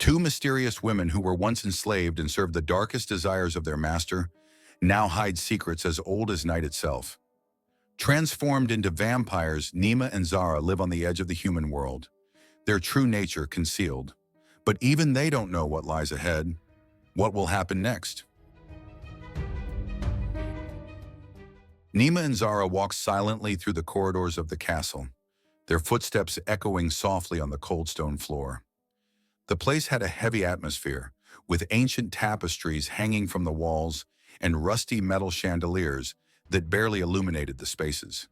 Two mysterious women who were once enslaved and served the darkest desires of their master now hide secrets as old as night itself. Transformed into vampires, Nima and Zara live on the edge of the human world, their true nature concealed. But even they don't know what lies ahead. What will happen next? Nima and Zara walk silently through the corridors of the castle, their footsteps echoing softly on the cold stone floor. The place had a heavy atmosphere, with ancient tapestries hanging from the walls and rusty metal chandeliers that barely illuminated the spaces.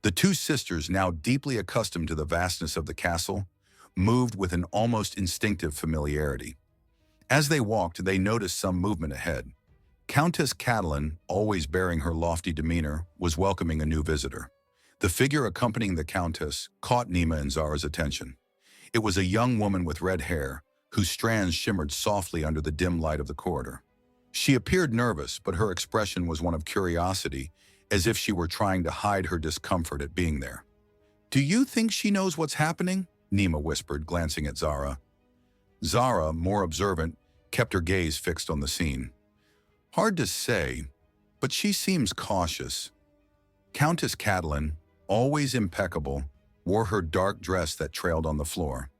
The two sisters, now deeply accustomed to the vastness of the castle, moved with an almost instinctive familiarity. As they walked, they noticed some movement ahead. Countess Catalin, always bearing her lofty demeanor, was welcoming a new visitor. The figure accompanying the Countess caught Nima and Zara's attention. It was a young woman with red hair, whose strands shimmered softly under the dim light of the corridor. She appeared nervous, but her expression was one of curiosity, as if she were trying to hide her discomfort at being there. "Do you think she knows what's happening?" Nima whispered, glancing at Zara. Zara, more observant, kept her gaze fixed on the scene. "Hard to say, but she seems cautious." Countess Catalin, always impeccable, wore her dark dress that trailed on the floor.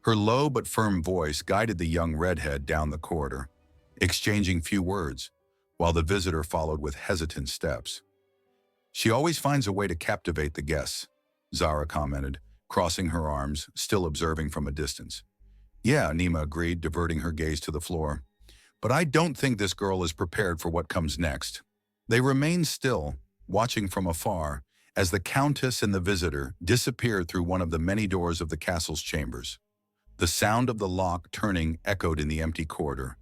Her low but firm voice guided the young redhead down the corridor, exchanging few words, while the visitor followed with hesitant steps. "She always finds a way to captivate the guests," Zara commented, crossing her arms, still observing from a distance. "Yeah," Nima agreed, diverting her gaze to the floor. "But I don't think this girl is prepared for what comes next." They remained still, watching from afar, as the Countess and the visitor disappeared through one of the many doors of the castle's chambers. The sound of the lock turning echoed in the empty corridor,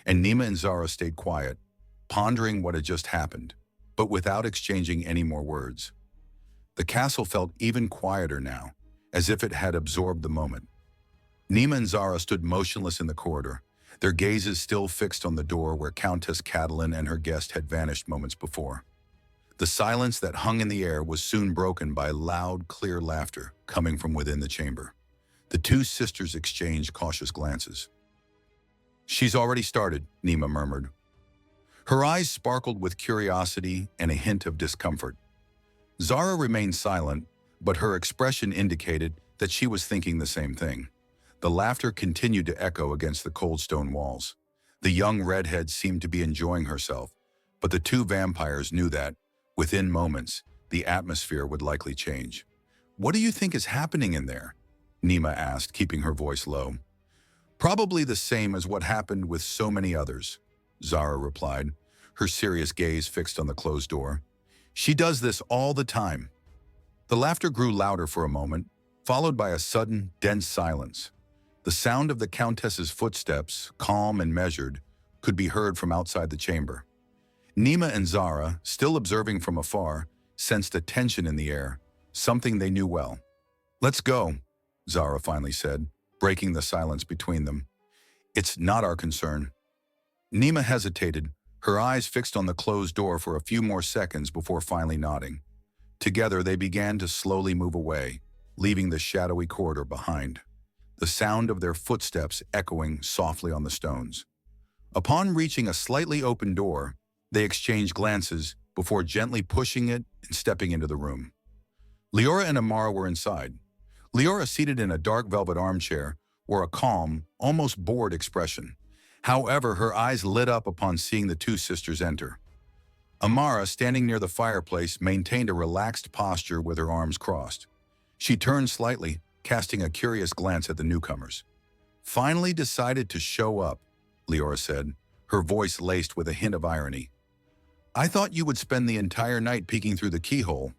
and Nima and Zara stayed quiet, pondering what had just happened, but without exchanging any more words. The castle felt even quieter now, as if it had absorbed the moment. Nima and Zara stood motionless in the corridor, their gazes still fixed on the door where Countess Catalin and her guest had vanished moments before. The silence that hung in the air was soon broken by loud, clear laughter coming from within the chamber. The two sisters exchanged cautious glances. "She's already started," Nima murmured. Her eyes sparkled with curiosity and a hint of discomfort. Zara remained silent, but her expression indicated that she was thinking the same thing. The laughter continued to echo against the cold stone walls. The young redhead seemed to be enjoying herself, but the two vampires knew that, within moments, the atmosphere would likely change. "What do you think is happening in there?" Nima asked, keeping her voice low. "Probably the same as what happened with so many others," Zara replied, her serious gaze fixed on the closed door. "She does this all the time." The laughter grew louder for a moment, followed by a sudden, dense silence. The sound of the Countess's footsteps, calm and measured, could be heard from outside the chamber. Nima and Zara, still observing from afar, sensed a tension in the air, something they knew well. "Let's go," Zara finally said, breaking the silence between them. "It's not our concern." Nima hesitated, her eyes fixed on the closed door for a few more seconds before finally nodding. Together they began to slowly move away, leaving the shadowy corridor behind, the sound of their footsteps echoing softly on the stones. Upon reaching a slightly open door, they exchanged glances before gently pushing it and stepping into the room. Leora and Amara were inside. Leora, seated in a dark velvet armchair, wore a calm, almost bored expression. However, her eyes lit up upon seeing the two sisters enter. Amara, standing near the fireplace, maintained a relaxed posture with her arms crossed. She turned slightly, casting a curious glance at the newcomers. "Finally decided to show up," Leora said, her voice laced with a hint of irony. "I thought you would spend the entire night peeking through the keyhole."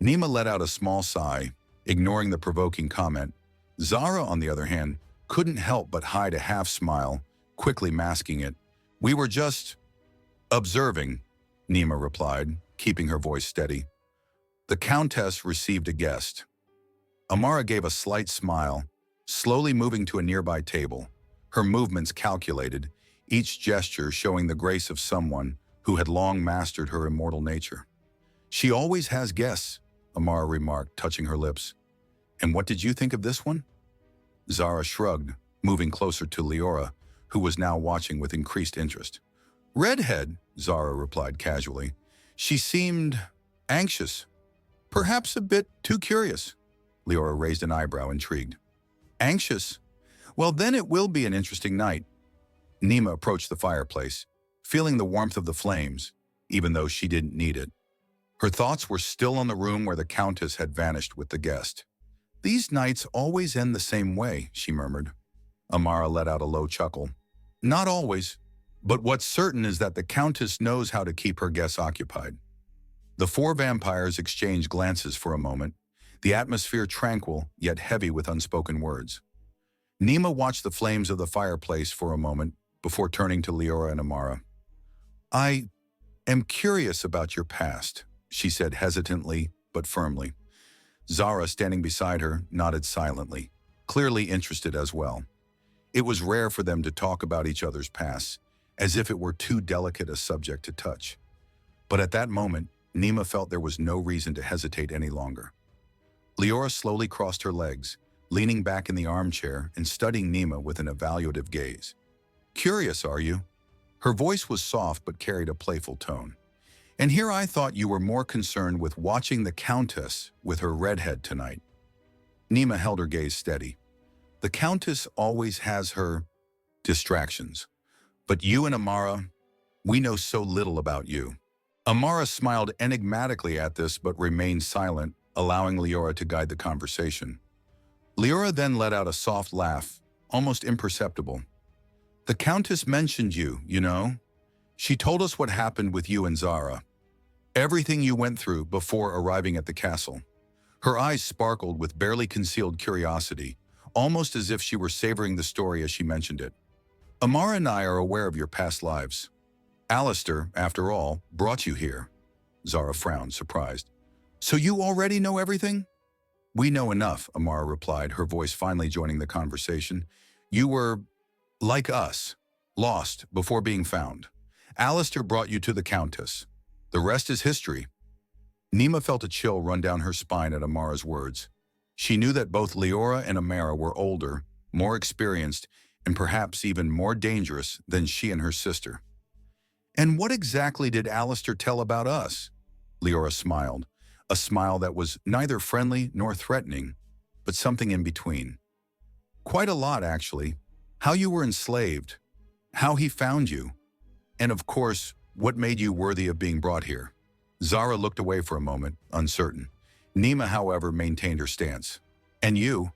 Nima let out a small sigh, ignoring the provoking comment. Zara, on the other hand, couldn't help but hide a half-smile, quickly masking it. "We were just observing," Nima replied, keeping her voice steady. The Countess received a guest. Amara gave a slight smile, slowly moving to a nearby table, her movements calculated, each gesture showing the grace of someone who had long mastered her immortal nature. "She always has guests," Amara remarked, touching her lips. "And what did you think of this one?" Zara shrugged, moving closer to Leora, who was now watching with increased interest. "Redhead," Zara replied casually. "She seemed anxious, perhaps a bit too curious." Leora raised an eyebrow, intrigued. "Anxious? Well, then it will be an interesting night." Nima approached the fireplace, feeling the warmth of the flames, even though she didn't need it. Her thoughts were still on the room where the Countess had vanished with the guest. "These nights always end the same way," she murmured. Amara let out a low chuckle. "Not always, but what's certain is that the Countess knows how to keep her guests occupied." The four vampires exchanged glances for a moment, the atmosphere tranquil yet heavy with unspoken words. Nima watched the flames of the fireplace for a moment before turning to Leora and Amara. "I am curious about your past," she said hesitantly but firmly. Zara, standing beside her, nodded silently, clearly interested as well. It was rare for them to talk about each other's pasts, as if it were too delicate a subject to touch. But at that moment, Nima felt there was no reason to hesitate any longer. Leora slowly crossed her legs, leaning back in the armchair and studying Nima with an evaluative gaze. "Curious, are you?" Her voice was soft but carried a playful tone. "And here I thought you were more concerned with watching the Countess with her redhead tonight." Nima held her gaze steady. "The Countess always has her distractions. But you and Amara, we know so little about you." Amara smiled enigmatically at this but remained silent, allowing Leora to guide the conversation. Leora then let out a soft laugh, almost imperceptible. "The Countess mentioned you, you know. She told us what happened with you and Zara. Everything you went through before arriving at the castle." Her eyes sparkled with barely concealed curiosity, almost as if she were savoring the story as she mentioned it. "Amara and I are aware of your past lives. Alistair, after all, brought you here." Zara frowned, surprised. "So you already know everything?" "We know enough," Amara replied, her voice finally joining the conversation. "You were, like us, lost before being found. Alistair brought you to the Countess. The rest is history." Nima felt a chill run down her spine at Amara's words. She knew that both Leora and Amara were older, more experienced, and perhaps even more dangerous than she and her sister. "And what exactly did Alistair tell about us?" Leora smiled, a smile that was neither friendly nor threatening, but something in between. "Quite a lot, actually. How you were enslaved, how he found you, and of course, what made you worthy of being brought here." Zara looked away for a moment, uncertain. Nima, however, maintained her stance. "And you?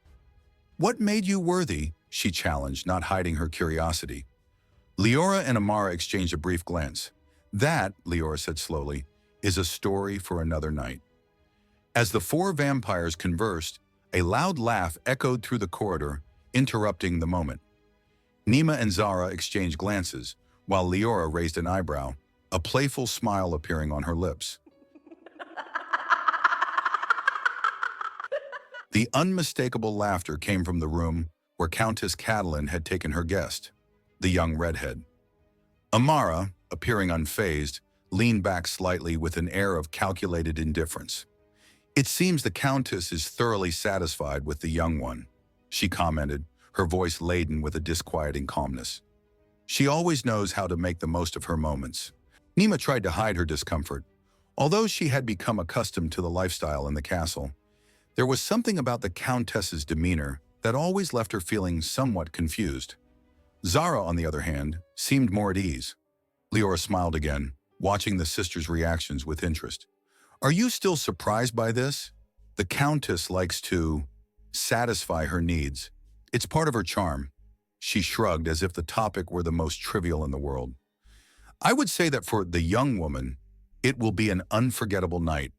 What made you worthy?" she challenged, not hiding her curiosity. Leora and Amara exchanged a brief glance. "That," Leora said slowly, "is a story for another night." As the four vampires conversed, a loud laugh echoed through the corridor, interrupting the moment. Nima and Zara exchanged glances, while Leora raised an eyebrow, a playful smile appearing on her lips. The unmistakable laughter came from the room where Countess Catelyn had taken her guest, the young redhead. Amara, appearing unfazed, leaned back slightly with an air of calculated indifference. "It seems the Countess is thoroughly satisfied with the young one," she commented, her voice laden with a disquieting calmness. "She always knows how to make the most of her moments." Nima tried to hide her discomfort. Although she had become accustomed to the lifestyle in the castle, there was something about the Countess's demeanor that always left her feeling somewhat confused. Zara, on the other hand, seemed more at ease. Leora smiled again, watching the sisters' reactions with interest. "Are you still surprised by this? The Countess likes to satisfy her needs. It's part of her charm." She shrugged as if the topic were the most trivial in the world. "I would say that for the young woman, it will be an unforgettable night,"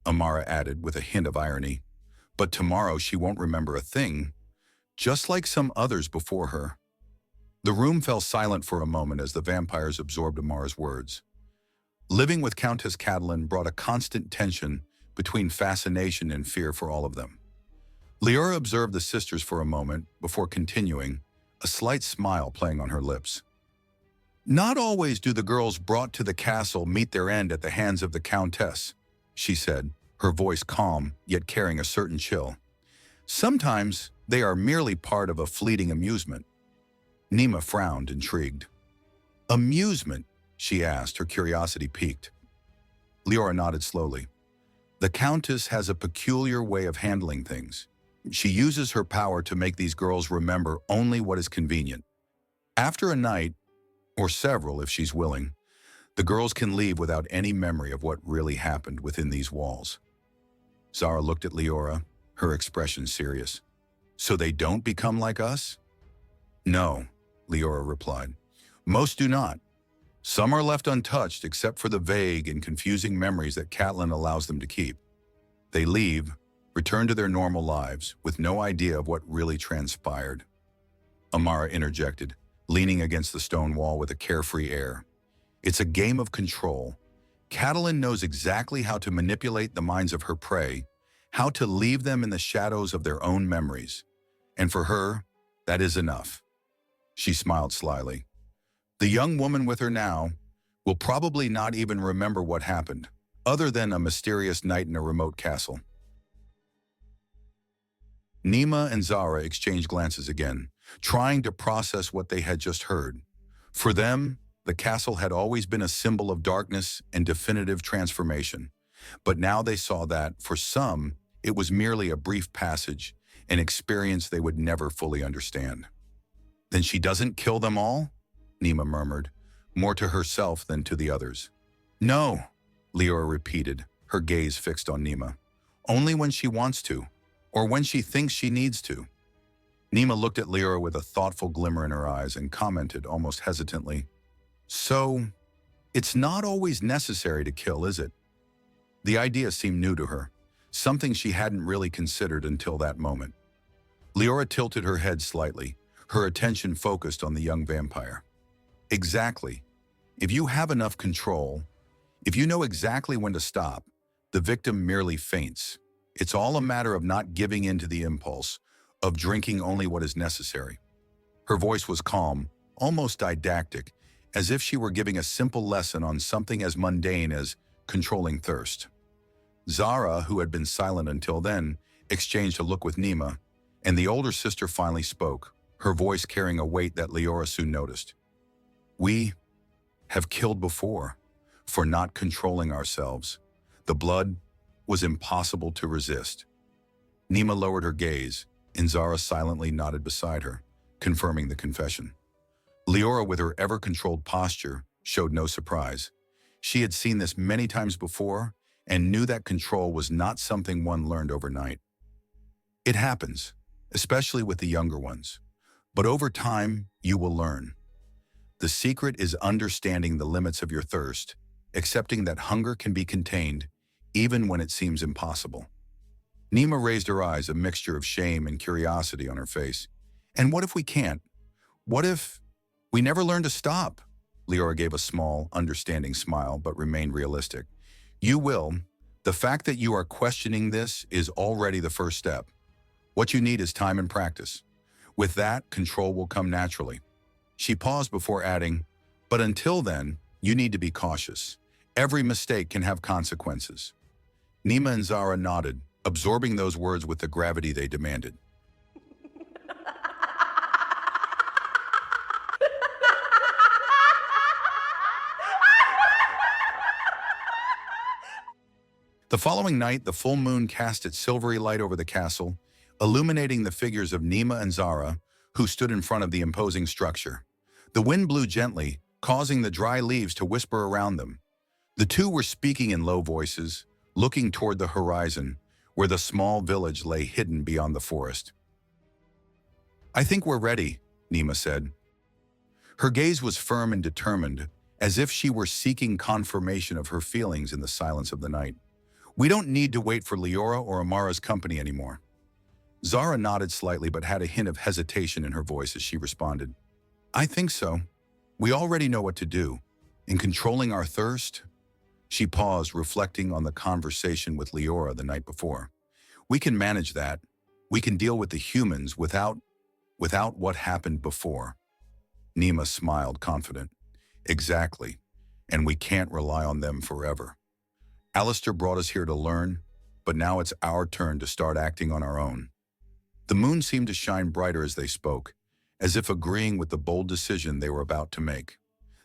Amara added with a hint of irony. "But tomorrow she won't remember a thing, just like some others before her." The room fell silent for a moment as the vampires absorbed Amara's words. Living with Countess Catelyn brought a constant tension between fascination and fear for all of them. Leora observed the sisters for a moment before continuing, a slight smile playing on her lips. "Not always do the girls brought to the castle meet their end at the hands of the Countess," she said, her voice calm yet carrying a certain chill. "Sometimes they are merely part of a fleeting amusement." Nima frowned, intrigued. Amusement, she asked, her curiosity piqued. Leora nodded slowly. The Countess has a peculiar way of handling things. She uses her power to make these girls remember only what is convenient. After a night, or several if she's willing, the girls can leave without any memory of what really happened within these walls. Zara looked at Leora, her expression serious. So they don't become like us? No, Leora replied. Most do not. Some are left untouched except for the vague and confusing memories that Catelyn allows them to keep. They leave, return to their normal lives, with no idea of what really transpired. Amara interjected, leaning against the stone wall with a carefree air. It's a game of control. Catelyn knows exactly how to manipulate the minds of her prey, how to leave them in the shadows of their own memories. And for her, that is enough. She smiled slyly. The young woman with her now will probably not even remember what happened, other than a mysterious night in a remote castle. Nima and Zara exchanged glances again, trying to process what they had just heard. For them, the castle had always been a symbol of darkness and definitive transformation. But now they saw that, for some, it was merely a brief passage, an experience they would never fully understand. Then she doesn't kill them all? Nima murmured, more to herself than to the others. No, Leora repeated, her gaze fixed on Nima. Only when she wants to, or when she thinks she needs to. Nima looked at Leora with a thoughtful glimmer in her eyes and commented almost hesitantly, So, it's not always necessary to kill, is it? The idea seemed new to her, something she hadn't really considered until that moment. Leora tilted her head slightly, her attention focused on the young vampire. Exactly. If you have enough control, if you know exactly when to stop, the victim merely faints. It's all a matter of not giving in to the impulse, of drinking only what is necessary. Her voice was calm, almost didactic, as if she were giving a simple lesson on something as mundane as controlling thirst. Zara, who had been silent until then, exchanged a look with Nima, and the older sister finally spoke, her voice carrying a weight that Leora soon noticed. We have killed before, for not controlling ourselves. The blood was impossible to resist. Nima lowered her gaze, and Zara silently nodded beside her, confirming the confession. Leora, with her ever-controlled posture, showed no surprise. She had seen this many times before and knew that control was not something one learned overnight. It happens, especially with the younger ones. But over time, you will learn. The secret is understanding the limits of your thirst, accepting that hunger can be contained, even when it seems impossible. Nima raised her eyes, a mixture of shame and curiosity on her face. And what if we can't? What if we never learn to stop? Leora gave a small, understanding smile, but remained realistic. You will. The fact that you are questioning this is already the first step. What you need is time and practice. With that, control will come naturally. She paused before adding, but until then, you need to be cautious. Every mistake can have consequences. Nima and Zara nodded, absorbing those words with the gravity they demanded. The following night, the full moon cast its silvery light over the castle, illuminating the figures of Nima and Zara, who stood in front of the imposing structure. The wind blew gently, causing the dry leaves to whisper around them. The two were speaking in low voices, looking toward the horizon, where the small village lay hidden beyond the forest. I think we're ready, Nima said. Her gaze was firm and determined, as if she were seeking confirmation of her feelings in the silence of the night. We don't need to wait for Leora or Amara's company anymore. Zara nodded slightly but had a hint of hesitation in her voice as she responded. I think so. We already know what to do. In controlling our thirst, she paused, reflecting on the conversation with Leora the night before. We can manage that. We can deal with the humans without what happened before. Nima smiled, confident. Exactly. And we can't rely on them forever. Alistair brought us here to learn, but now it's our turn to start acting on our own. The moon seemed to shine brighter as they spoke, as if agreeing with the bold decision they were about to make.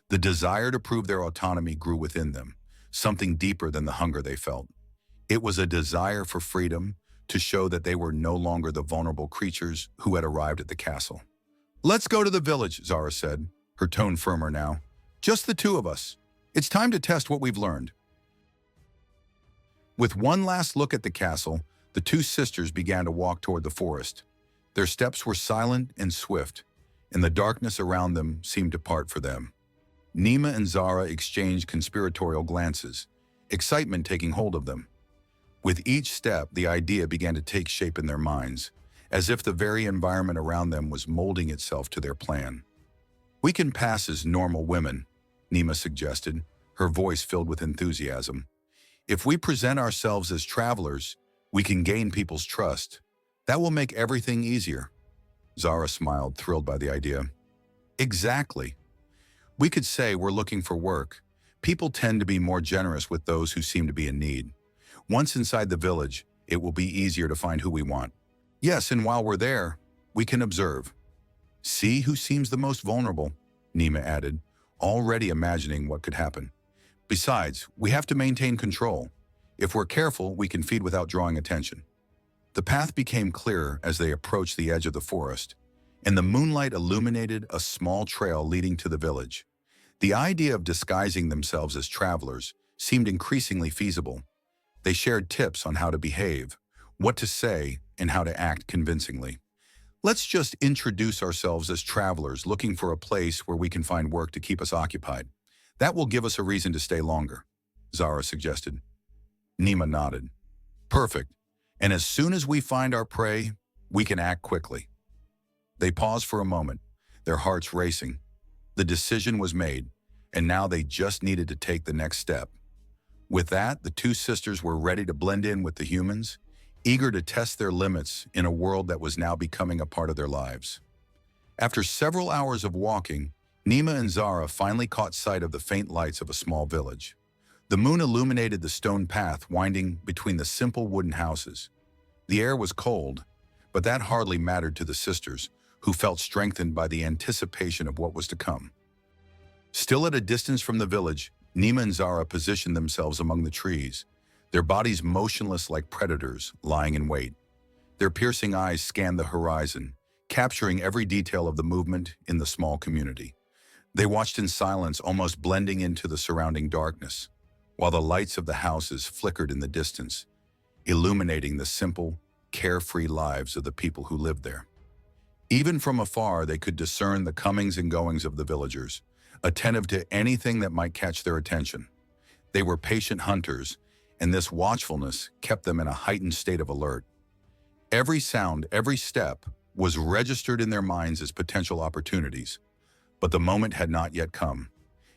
The desire to prove their autonomy grew within them, something deeper than the hunger they felt. It was a desire for freedom, to show that they were no longer the vulnerable creatures who had arrived at the castle. "Let's go to the village," Zara said, her tone firmer now. "Just the two of us. It's time to test what we've learned." With one last look at the castle, the two sisters began to walk toward the forest. Their steps were silent and swift, and the darkness around them seemed to part for them. Nima and Zara exchanged conspiratorial glances, excitement taking hold of them. With each step, the idea began to take shape in their minds, as if the very environment around them was molding itself to their plan. "We can pass as normal women," Nima suggested, her voice filled with enthusiasm. "If we present ourselves as travelers, we can gain people's trust. That will make everything easier." Zara smiled, thrilled by the idea. "Exactly. We could say we're looking for work. People tend to be more generous with those who seem to be in need. Once inside the village, it will be easier to find who we want. Yes, and while we're there, we can observe. See who seems the most vulnerable," Nima added, already imagining what could happen. "Besides, we have to maintain control. If we're careful, we can feed without drawing attention." The path became clearer as they approached the edge of the forest, and the moonlight illuminated a small trail leading to the village. The idea of disguising themselves as travelers seemed increasingly feasible. They shared tips on how to behave, what to say, and how to act convincingly. "Let's just introduce ourselves as travelers looking for a place where we can find work to keep us occupied. That will give us a reason to stay longer," Zara suggested. Nima nodded. "Perfect. And as soon as we find our prey, we can act quickly." They paused for a moment, their hearts racing. The decision was made, and now they just needed to take the next step. With that, the two sisters were ready to blend in with the humans, eager to test their limits in a world that was now becoming a part of their lives. After several hours of walking, Nima and Zara finally caught sight of the faint lights of a small village. The moon illuminated the stone path winding between the simple wooden houses. The air was cold, but that hardly mattered to the sisters, who felt strengthened by the anticipation of what was to come. Still at a distance from the village, Nima and Zara positioned themselves among the trees, their bodies motionless like predators lying in wait. Their piercing eyes scanned the horizon, capturing every detail of the movement in the small community. They watched in silence, almost blending into the surrounding darkness, while the lights of the houses flickered in the distance, illuminating the simple, carefree lives of the people who lived there. Even from afar, they could discern the comings and goings of the villagers, attentive to anything that might catch their attention. They were patient hunters, and this watchfulness kept them in a heightened state of alert. Every sound, every step, was registered in their minds as potential opportunities, but the moment had not yet come.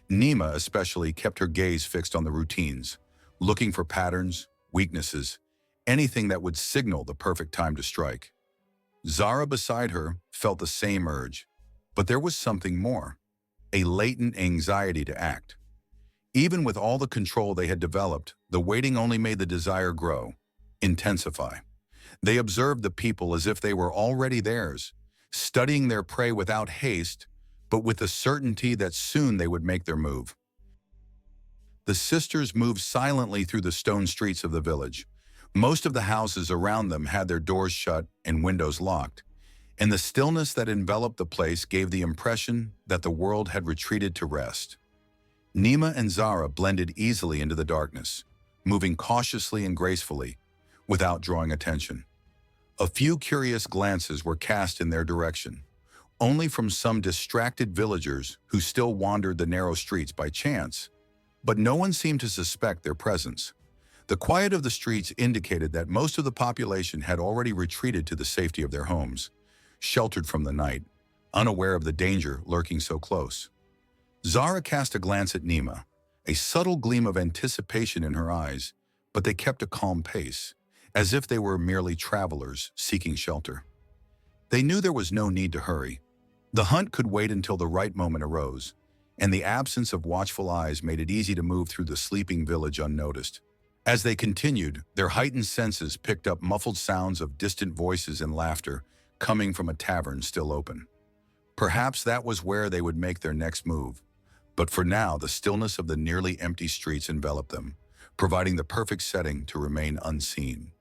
Nima especially kept her gaze fixed on the routines, looking for patterns, weaknesses, anything that would signal the perfect time to strike. Zara beside her felt the same urge, but there was something more, a latent anxiety to act. Even with all the control they had developed, the waiting only made the desire grow, intensify. They observed the people as if they were already theirs, studying their prey without haste, but with the certainty that soon they would make their move. The sisters moved silently through the stone streets of the village. Most of the houses around them had their doors shut and windows locked, and the stillness that enveloped the place gave the impression that the world had retreated to rest. Nima and Zara blended easily into the darkness, moving cautiously and gracefully, without drawing attention. A few curious glances were cast in their direction, only from some distracted villagers who still wandered the narrow streets by chance, but no one seemed to suspect their presence. The quiet of the streets indicated that most of the population had already retreated to the safety of their homes, sheltered from the night, unaware of the danger lurking so close. Zara cast a glance at Nima, a subtle gleam of anticipation in her eyes, but they kept a calm pace, as if they were merely travelers seeking shelter. They knew there was no need to hurry. The hunt could wait until the right moment arose, and the absence of watchful eyes made it easy to move through the sleeping village unnoticed. As they continued, their heightened senses picked up muffled sounds of distant voices and laughter coming from a tavern still open. Perhaps that was where they would make their next move. But for now, the stillness of the nearly empty streets enveloped them, providing the perfect setting to remain unseen.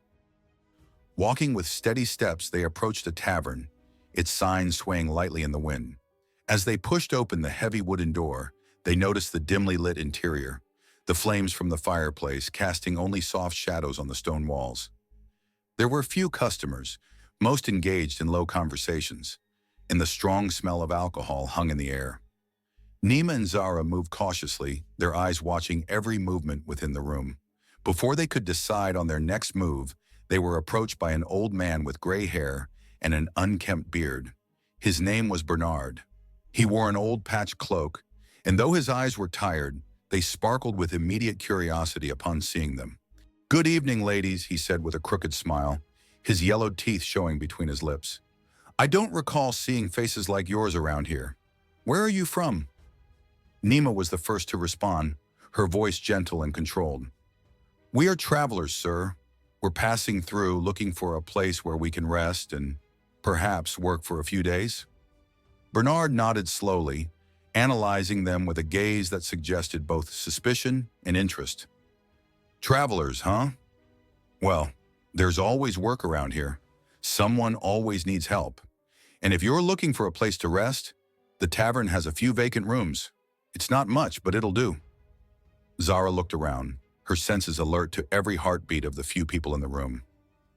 Walking with steady steps, they approached a tavern, its sign swaying lightly in the wind. As they pushed open the heavy wooden door, they noticed the dimly lit interior, the flames from the fireplace casting only soft shadows on the stone walls. There were few customers, most engaged in low conversations, and the strong smell of alcohol hung in the air. Nima and Zara moved cautiously, their eyes watching every movement within the room. Before they could decide on their next move, they were approached by an old man with gray hair and an unkempt beard. His name was Bernard. He wore an old patched cloak, and though his eyes were tired, they sparkled with immediate curiosity upon seeing them. "Good evening, ladies," he said with a crooked smile, his yellowed teeth showing between his lips. "I don't recall seeing faces like yours around here. Where are you from?" Nima was the first to respond, her voice gentle and controlled. "We are travelers, sir. We're passing through looking for a place where we can rest and perhaps work for a few days." Bernard nodded slowly, analyzing them with a gaze that suggested both suspicion and interest. "Travelers, huh? Well, there's always work around here. Someone always needs help. And if you're looking for a place to rest, the tavern has a few vacant rooms. It's not much, but it'll do." Zara looked around, her senses alert to every heartbeat of the few people in the room.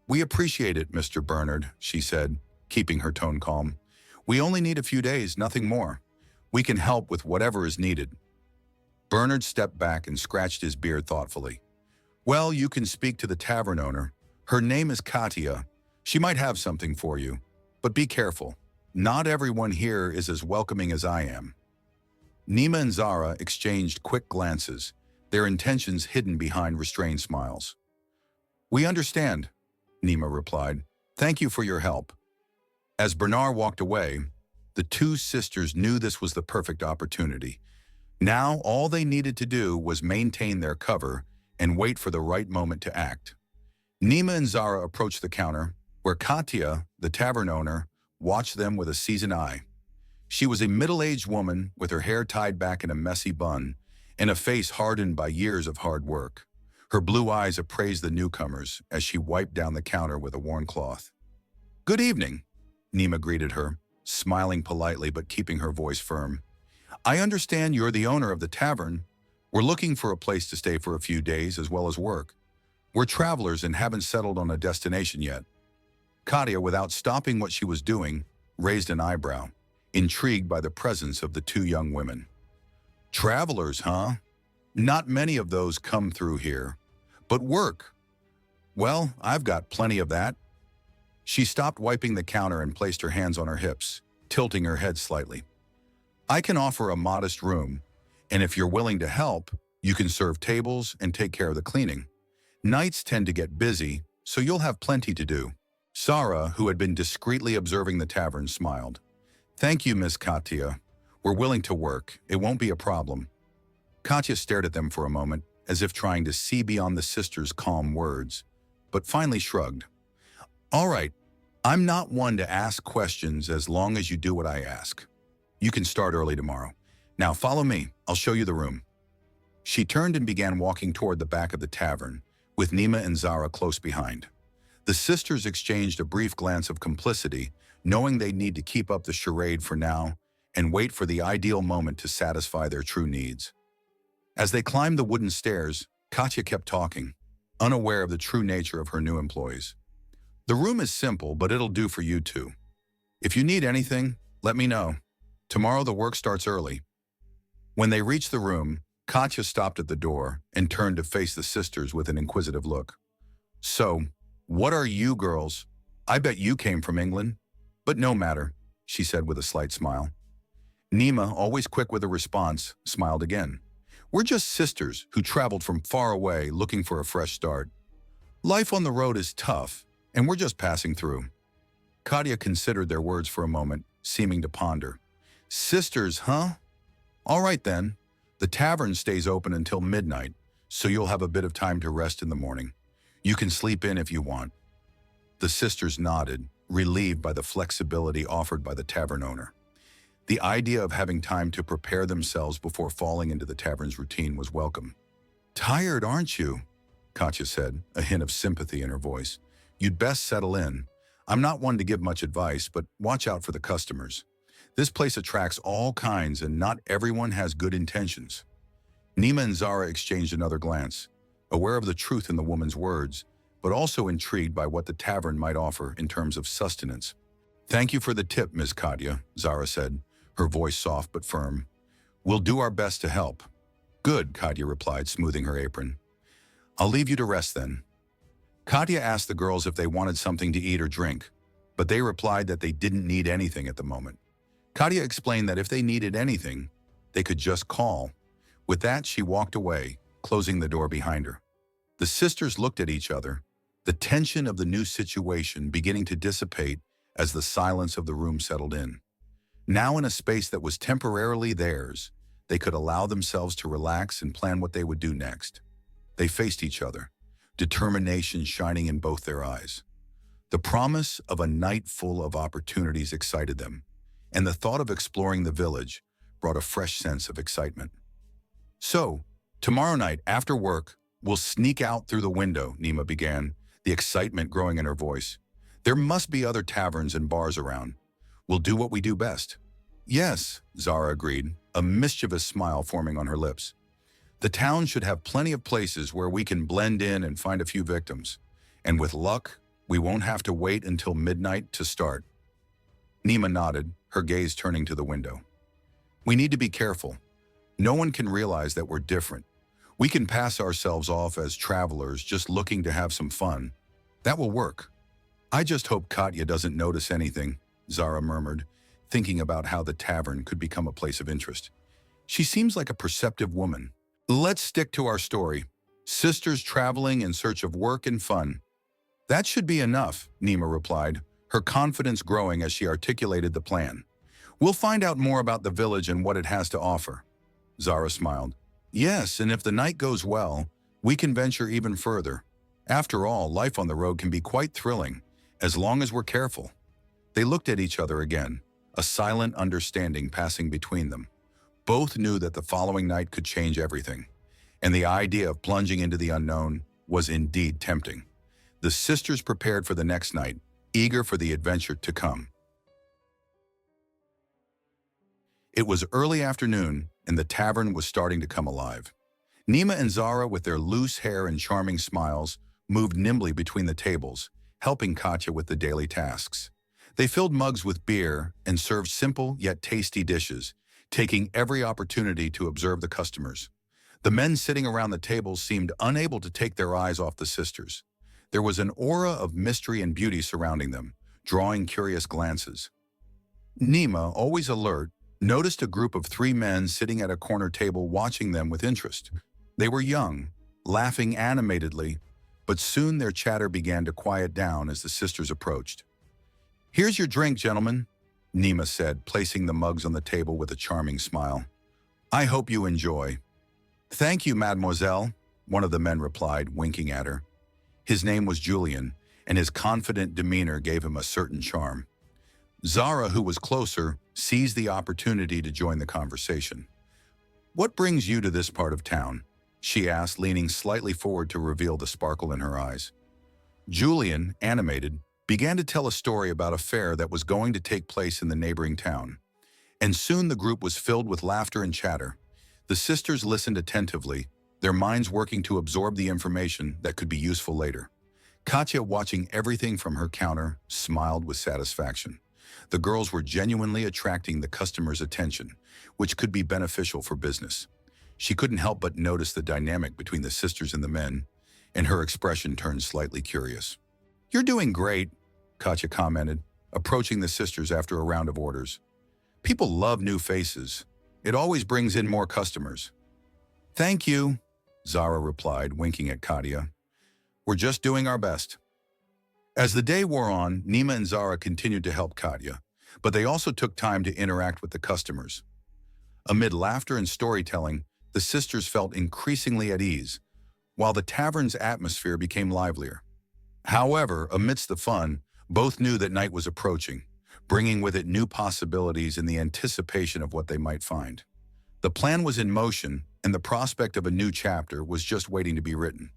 "We appreciate it, Mr. Bernard," she said, keeping her tone calm. "We only need a few days, nothing more. We can help with whatever is needed." Bernard stepped back and scratched his beard thoughtfully. "Well, you can speak to the tavern owner. Her name is Katia. She might have something for you. But be careful. Not everyone here is as welcoming as I am." Nima and Zara exchanged quick glances, their intentions hidden behind restrained smiles. "We understand," Nima replied. "Thank you for your help." As Bernard walked away, the two sisters knew this was the perfect opportunity. Now all they needed to do was maintain their cover and wait for the right moment to act. Nima and Zara approached the counter, where Katia, the tavern owner, watched them with a seasoned eye. She was a middle-aged woman with her hair tied back in a messy bun and a face hardened by years of hard work. Her blue eyes appraised the newcomers as she wiped down the counter with a worn cloth. "Good evening," Nima greeted her, smiling politely but keeping her voice firm. "I understand you're the owner of the tavern. We're looking for a place to stay for a few days as well as work. We're travelers and haven't settled on a destination yet." Katia, without stopping what she was doing, raised an eyebrow, intrigued by the presence of the two young women. "Travelers, huh? Not many of those come through here. But work? Well, I've got plenty of that." She stopped wiping the counter and placed her hands on her hips, tilting her head slightly. "I can offer a modest room, and if you're willing to help, you can serve tables and take care of the cleaning. Nights tend to get busy, so you'll have plenty to do." Zara, who had been discreetly observing the tavern, smiled. "Thank you, Miss Katia. We're willing to work. It won't be a problem." Katia stared at them for a moment, as if trying to see beyond the sisters' calm words, but finally shrugged. "All right, I'm not one to ask questions as long as you do what I ask. You can start early tomorrow. Now follow me. I'll show you the room." She turned and began walking toward the back of the tavern, with Nima and Zara close behind. The sisters exchanged a brief glance of complicity, knowing they'd need to keep up the charade for now and wait for the ideal moment to satisfy their true needs. As they climbed the wooden stairs, Katya kept talking, unaware of the true nature of her new employees. "The room is simple, but it'll do for you two. If you need anything, let me know. Tomorrow the work starts early." When they reached the room, Katya stopped at the door and turned to face the sisters with an inquisitive look. "So, what are you girls? I bet you came from England. But no matter," she said with a slight smile. Nima, always quick with a response, smiled again. "We're just sisters who traveled from far away looking for a fresh start. Life on the road is tough, and we're just passing through." Katia considered their words for a moment, seeming to ponder. "Sisters, huh? All right then. The tavern stays open until midnight, so you'll have a bit of time to rest in the morning. You can sleep in if you want." The sisters nodded, relieved by the flexibility offered by the tavern owner. The idea of having time to prepare themselves before falling into the tavern's routine was welcome. "Tired, aren't you?" Katya said, a hint of sympathy in her voice. "You'd best settle in. I'm not one to give much advice, but watch out for the customers. This place attracts all kinds and not everyone has good intentions." Nima and Zara exchanged another glance, aware of the truth in the woman's words, but also intrigued by what the tavern might offer in terms of sustenance. "Thank you for the tip, Ms. Katya," Zara said, her voice soft but firm. "We'll do our best to help." "Good," Katya replied, smoothing her apron. "I'll leave you to rest then." Katya asked the girls if they wanted something to eat or drink, but they replied that they didn't need anything at the moment. Katya explained that if they needed anything, they could just call. With that, she walked away, closing the door behind her. The sisters looked at each other, the tension of the new situation beginning to dissipate as the silence of the room settled in. Now in a space that was temporarily theirs, they could allow themselves to relax and plan what they would do next. They faced each other, determination shining in both their eyes. The promise of a night full of opportunities excited them, and the thought of exploring the village brought a fresh sense of excitement. "So, tomorrow night, after work, we'll sneak out through the window," Nima began, the excitement growing in her voice. "There must be other taverns and bars around. We'll do what we do best." "Yes," Zara agreed, a mischievous smile forming on her lips. "The town should have plenty of places where we can blend in and find a few victims. And with luck, we won't have to wait until midnight to start." Nima nodded, her gaze turning to the window. "We need to be careful. No one can realize that we're different. We can pass ourselves off as travelers just looking to have some fun. That will work." "I just hope Katya doesn't notice anything," Zara murmured, thinking about how the tavern could become a place of interest. "She seems like a perceptive woman." "Let's stick to our story. Sisters traveling in search of work and fun." "That should be enough," Nima replied, her confidence growing as she articulated the plan. "We'll find out more about the village and what it has to offer." Zara smiled. "Yes, and if the night goes well, we can venture even further. After all, life on the road can be quite thrilling, as long as we're careful." They looked at each other again, a silent understanding passing between them. Both knew that the following night could change everything, and the idea of plunging into the unknown was indeed tempting. The sisters prepared for the next night, eager for the adventure to come. It was early afternoon, and the tavern was starting to come alive. Nima and Zara, with their loose hair and charming smiles, moved nimbly between the tables, helping Katya with the daily tasks. They filled mugs with beer and served simple yet tasty dishes, taking every opportunity to observe the customers. The men sitting around the tables seemed unable to take their eyes off the sisters. There was an aura of mystery and beauty surrounding them, drawing curious glances. Nima, always alert, noticed a group of 3 men sitting at a corner table watching them with interest. They were young, laughing animatedly, but soon their chatter began to quiet down as the sisters approached. "Here's your drink, gentlemen," Nima said, placing the mugs on the table with a charming smile. "I hope you enjoy." "Thank you, mademoiselle," one of the men replied, winking at her. His name was Julian, and his confident demeanor gave him a certain charm. Zara, who was closer, seized the opportunity to join the conversation. "What brings you to this part of town?" she asked, leaning slightly forward to reveal the sparkle in her eyes. Julian, animated, began to tell a story about a fair that was going to take place in the neighboring town. And soon the group was filled with laughter and chatter. The sisters listened attentively, their minds working to absorb the information that could be useful later. Katya, watching everything from her counter, smiled with satisfaction. The girls were genuinely attracting the customers' attention, which could be beneficial for business. She couldn't help but notice the dynamic between the sisters and the men, and her expression turned slightly curious. "You're doing great," Katya commented, approaching the sisters after a round of orders. "People love new faces. It always brings in more customers." "Thank you," Zara replied, winking at Katya. "We're just doing our best." As the day wore on, Nima and Zara continued to help Katya, but they also took time to interact with the customers. Amid laughter and storytelling, the sisters felt increasingly at ease, while the tavern's atmosphere became livelier. However, amidst the fun, both knew that night was approaching. bringing with it new possibilities in the anticipation of what they might find. The plan was in motion, and the prospect of a new chapter was just waiting to be written.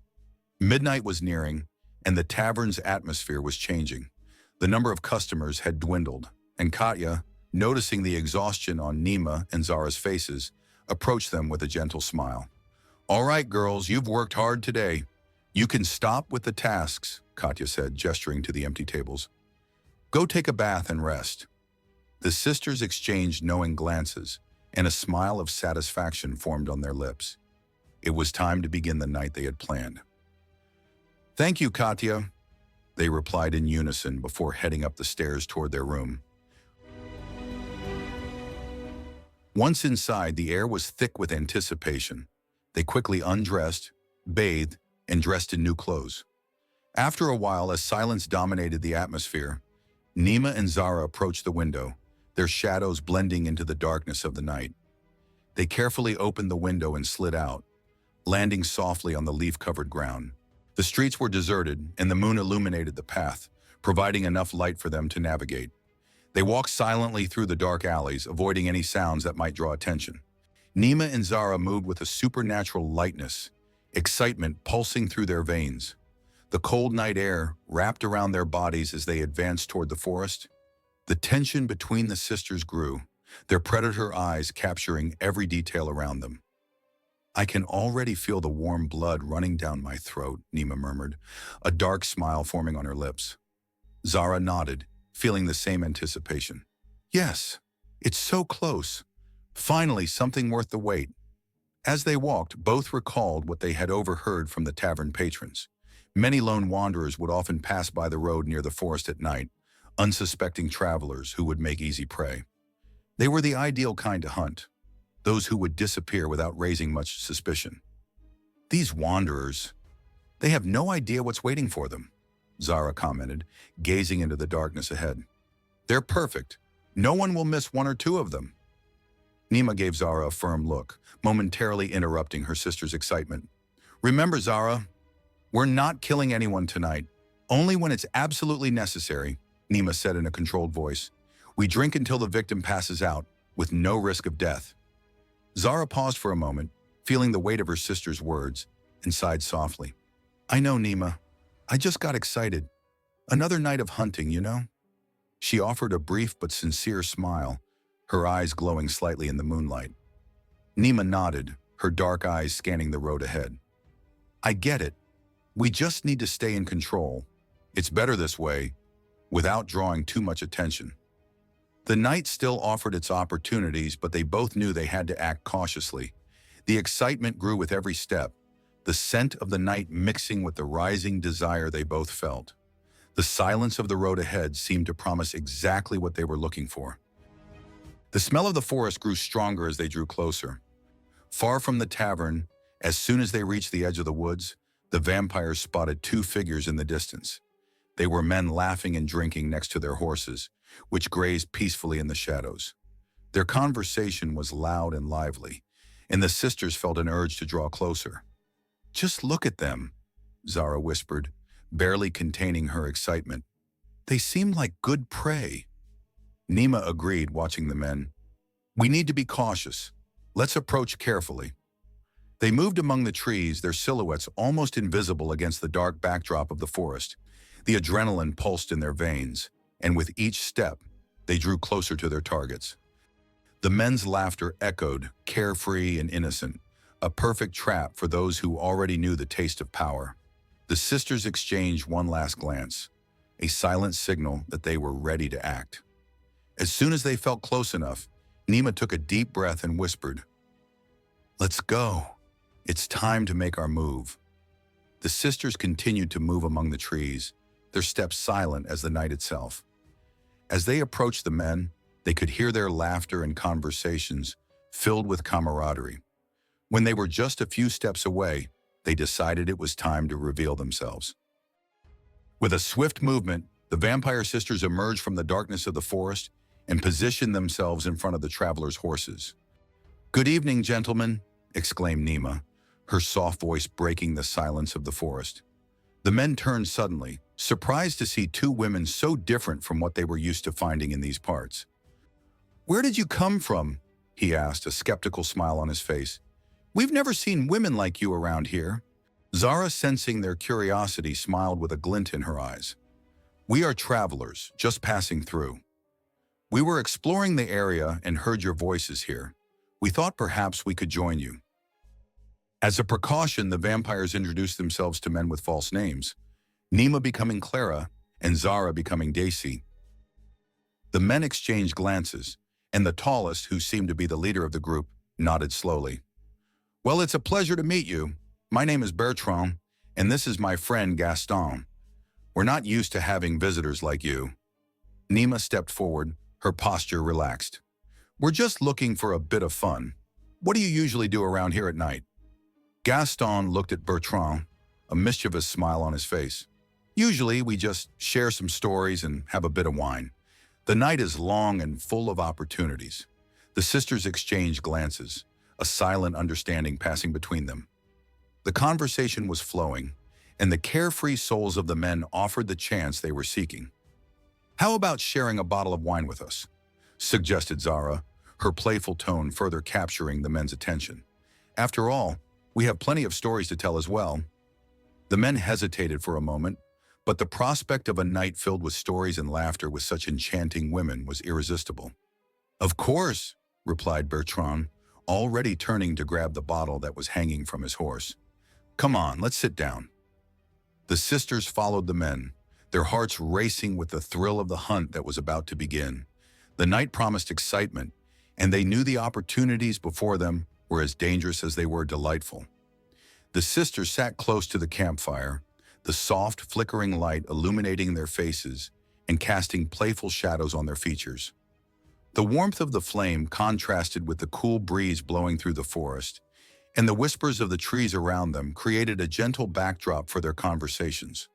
Midnight was nearing, and the tavern's atmosphere was changing. The number of customers had dwindled, and Katya, noticing the exhaustion on Nima and Zara's faces, approached them with a gentle smile. "All right, girls, you've worked hard today. You can stop with the tasks," Katya said, gesturing to the empty tables. "Go take a bath and rest." The sisters exchanged knowing glances, and a smile of satisfaction formed on their lips. It was time to begin the night they had planned. "Thank you, Katya," they replied in unison before heading up the stairs toward their room. Once inside, the air was thick with anticipation. They quickly undressed, bathed, and dressed in new clothes. After a while, as silence dominated the atmosphere, Nima and Zara approached the window, their shadows blending into the darkness of the night. They carefully opened the window and slid out, landing softly on the leaf-covered ground. The streets were deserted, and the moon illuminated the path, providing enough light for them to navigate. They walked silently through the dark alleys, avoiding any sounds that might draw attention. Nima and Zara moved with a supernatural lightness, excitement pulsing through their veins. The cold night air wrapped around their bodies as they advanced toward the forest. The tension between the sisters grew, their predator eyes capturing every detail around them. "I can already feel the warm blood running down my throat," Nima murmured, a dark smile forming on her lips. Zara nodded, feeling the same anticipation. "Yes, it's so close. Finally, something worth the wait." As they walked, both recalled what they had overheard from the tavern patrons. Many lone wanderers would often pass by the road near the forest at night, unsuspecting travelers who would make easy prey. They were the ideal kind to hunt, those who would disappear without raising much suspicion. "These wanderers, they have no idea what's waiting for them," Zara commented, gazing into the darkness ahead. "They're perfect. No one will miss one or two of them." Nima gave Zara a firm look, momentarily interrupting her sister's excitement. "Remember, Zara, we're not killing anyone tonight. Only when it's absolutely necessary," Nima said in a controlled voice. "We drink until the victim passes out, with no risk of death." Zara paused for a moment, feeling the weight of her sister's words, and sighed softly. "I know, Nima. I just got excited. Another night of hunting, you know?" She offered a brief but sincere smile, her eyes glowing slightly in the moonlight. Nima nodded, her dark eyes scanning the road ahead. "I get it. We just need to stay in control. It's better this way, without drawing too much attention." The night still offered its opportunities, but they both knew they had to act cautiously. The excitement grew with every step, the scent of the night mixing with the rising desire they both felt. The silence of the road ahead seemed to promise exactly what they were looking for. The smell of the forest grew stronger as they drew closer. Far from the tavern, as soon as they reached the edge of the woods, the vampires spotted two figures in the distance. They were men laughing and drinking next to their horses, which grazed peacefully in the shadows. Their conversation was loud and lively, and the sisters felt an urge to draw closer. "Just look at them," Zara whispered, barely containing her excitement. "They seem like good prey." Nima agreed, watching the men. "We need to be cautious. Let's approach carefully." They moved among the trees, their silhouettes almost invisible against the dark backdrop of the forest. The adrenaline pulsed in their veins, and with each step, they drew closer to their targets. The men's laughter echoed, carefree and innocent, a perfect trap for those who already knew the taste of power. The sisters exchanged one last glance, a silent signal that they were ready to act. As soon as they felt close enough, Nima took a deep breath and whispered, "Let's go. It's time to make our move." The sisters continued to move among the trees, their steps silent as the night itself. As they approached the men, they could hear their laughter and conversations filled with camaraderie. When they were just a few steps away, they decided it was time to reveal themselves. With a swift movement, the vampire sisters emerged from the darkness of the forest and positioned themselves in front of the travelers' horses. "Good evening, gentlemen," exclaimed Nima, her soft voice breaking the silence of the forest. The men turned suddenly, surprised to see two women so different from what they were used to finding in these parts. "Where did you come from?" he asked, a skeptical smile on his face. "We've never seen women like you around here." Zara, sensing their curiosity, smiled with a glint in her eyes. "We are travelers, just passing through. We were exploring the area and heard your voices here. We thought perhaps we could join you." As a precaution, the vampires introduced themselves to men with false names, Nima becoming Clara and Zara becoming Daisy. The men exchanged glances, and the tallest, who seemed to be the leader of the group, nodded slowly. "Well, it's a pleasure to meet you. My name is Bertrand, and this is my friend Gaston. We're not used to having visitors like you." Nima stepped forward, her posture relaxed. "We're just looking for a bit of fun. What do you usually do around here at night?" Gaston looked at Bertrand, a mischievous smile on his face. "Usually, we just share some stories and have a bit of wine. The night is long and full of opportunities." The sisters exchanged glances, a silent understanding passing between them. The conversation was flowing, and the carefree souls of the men offered the chance they were seeking. "How about sharing a bottle of wine with us?" suggested Zara, her playful tone further capturing the men's attention. "After all, we have plenty of stories to tell as well." The men hesitated for a moment, but the prospect of a night filled with stories and laughter with such enchanting women was irresistible. "Of course," replied Bertrand, already turning to grab the bottle that was hanging from his horse. "Come on, let's sit down." The sisters followed the men, their hearts racing with the thrill of the hunt that was about to begin. The night promised excitement, and they knew the opportunities before them were as dangerous as they were delightful. The sisters sat close to the campfire, the soft, flickering light illuminating their faces and casting playful shadows on their features. The warmth of the flame contrasted with the cool breeze blowing through the forest, and the whispers of the trees around them created a gentle backdrop for their conversations.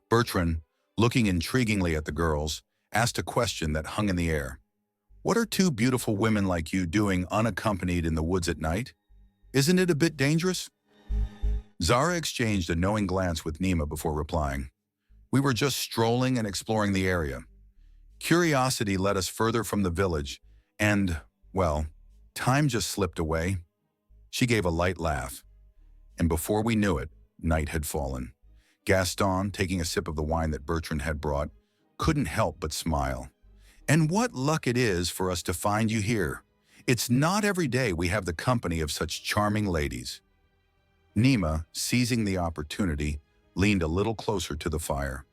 Bertrand, looking intriguingly at the girls, asked a question that hung in the air. "What are two beautiful women like you doing unaccompanied in the woods at night? Isn't it a bit dangerous?" Zara exchanged a knowing glance with Nima before replying. "We were just strolling and exploring the area. Curiosity led us further from the village, and, well, time just slipped away." She gave a light laugh, and before we knew it, night had fallen. Gaston, taking a sip of the wine that Bertrand had brought, couldn't help but smile. "And what luck it is for us to find you here. It's not every day we have the company of such charming ladies." Nima, seizing the opportunity, leaned a little closer to the fire.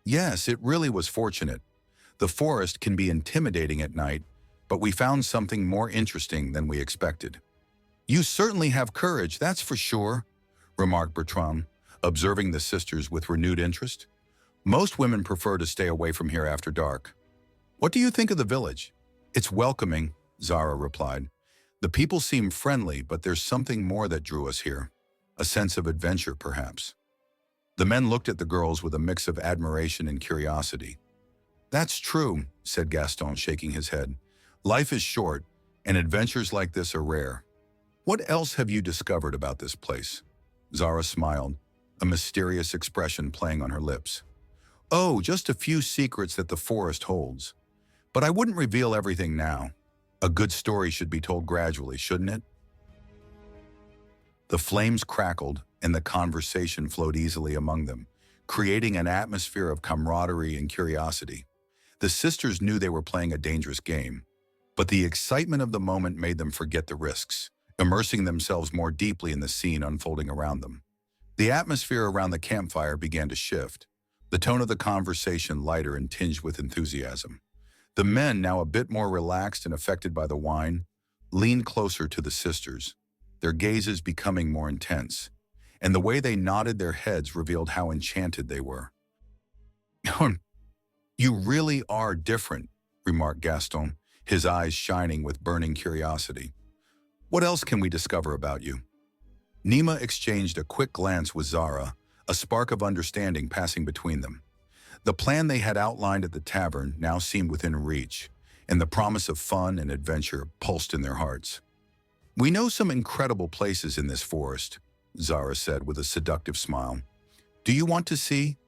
"Yes, it really was fortunate. The forest can be intimidating at night, but we found something more interesting than we expected." "You certainly have courage, that's for sure," remarked Bertrand, observing the sisters with renewed interest. "Most women prefer to stay away from here after dark." "What do you think of the village?" "It's welcoming," Zara replied. "The people seem friendly, but there's something more that drew us here. A sense of adventure, perhaps." The men looked at the girls with a mix of admiration and curiosity. "That's true," said Gaston, shaking his head. "Life is short, and adventures like this are rare. What else have you discovered about this place?" Zara smiled, a mysterious expression playing on her lips. "Oh, just a few secrets that the forest holds. But I wouldn't reveal everything now. A good story should be told gradually, shouldn't it?" The flames crackled, and the conversation flowed easily among them, creating an atmosphere of camaraderie and curiosity. The sisters knew they were playing a dangerous game, but the excitement of the moment made them forget the risks, immersing themselves more deeply in the scene unfolding around them. The atmosphere around the campfire began to shift, the tone of the conversation lighter and tinged with enthusiasm. The men, now a bit more relaxed and affected by the wine, leaned closer to the sisters, their gazes becoming more intense, and the way they nodded their heads revealed how enchanted they were. "You really are different," remarked Gaston, his eyes shining with burning curiosity. "What else can we discover about you?" Nima exchanged a quick glance with Zara, a spark of understanding passing between them. The plan they had outlined at the tavern now seemed within reach, and the promise of fun and adventure pulsed in their hearts. "We know some incredible places in this forest," Zara said with a seductive smile. "Do you want to see?"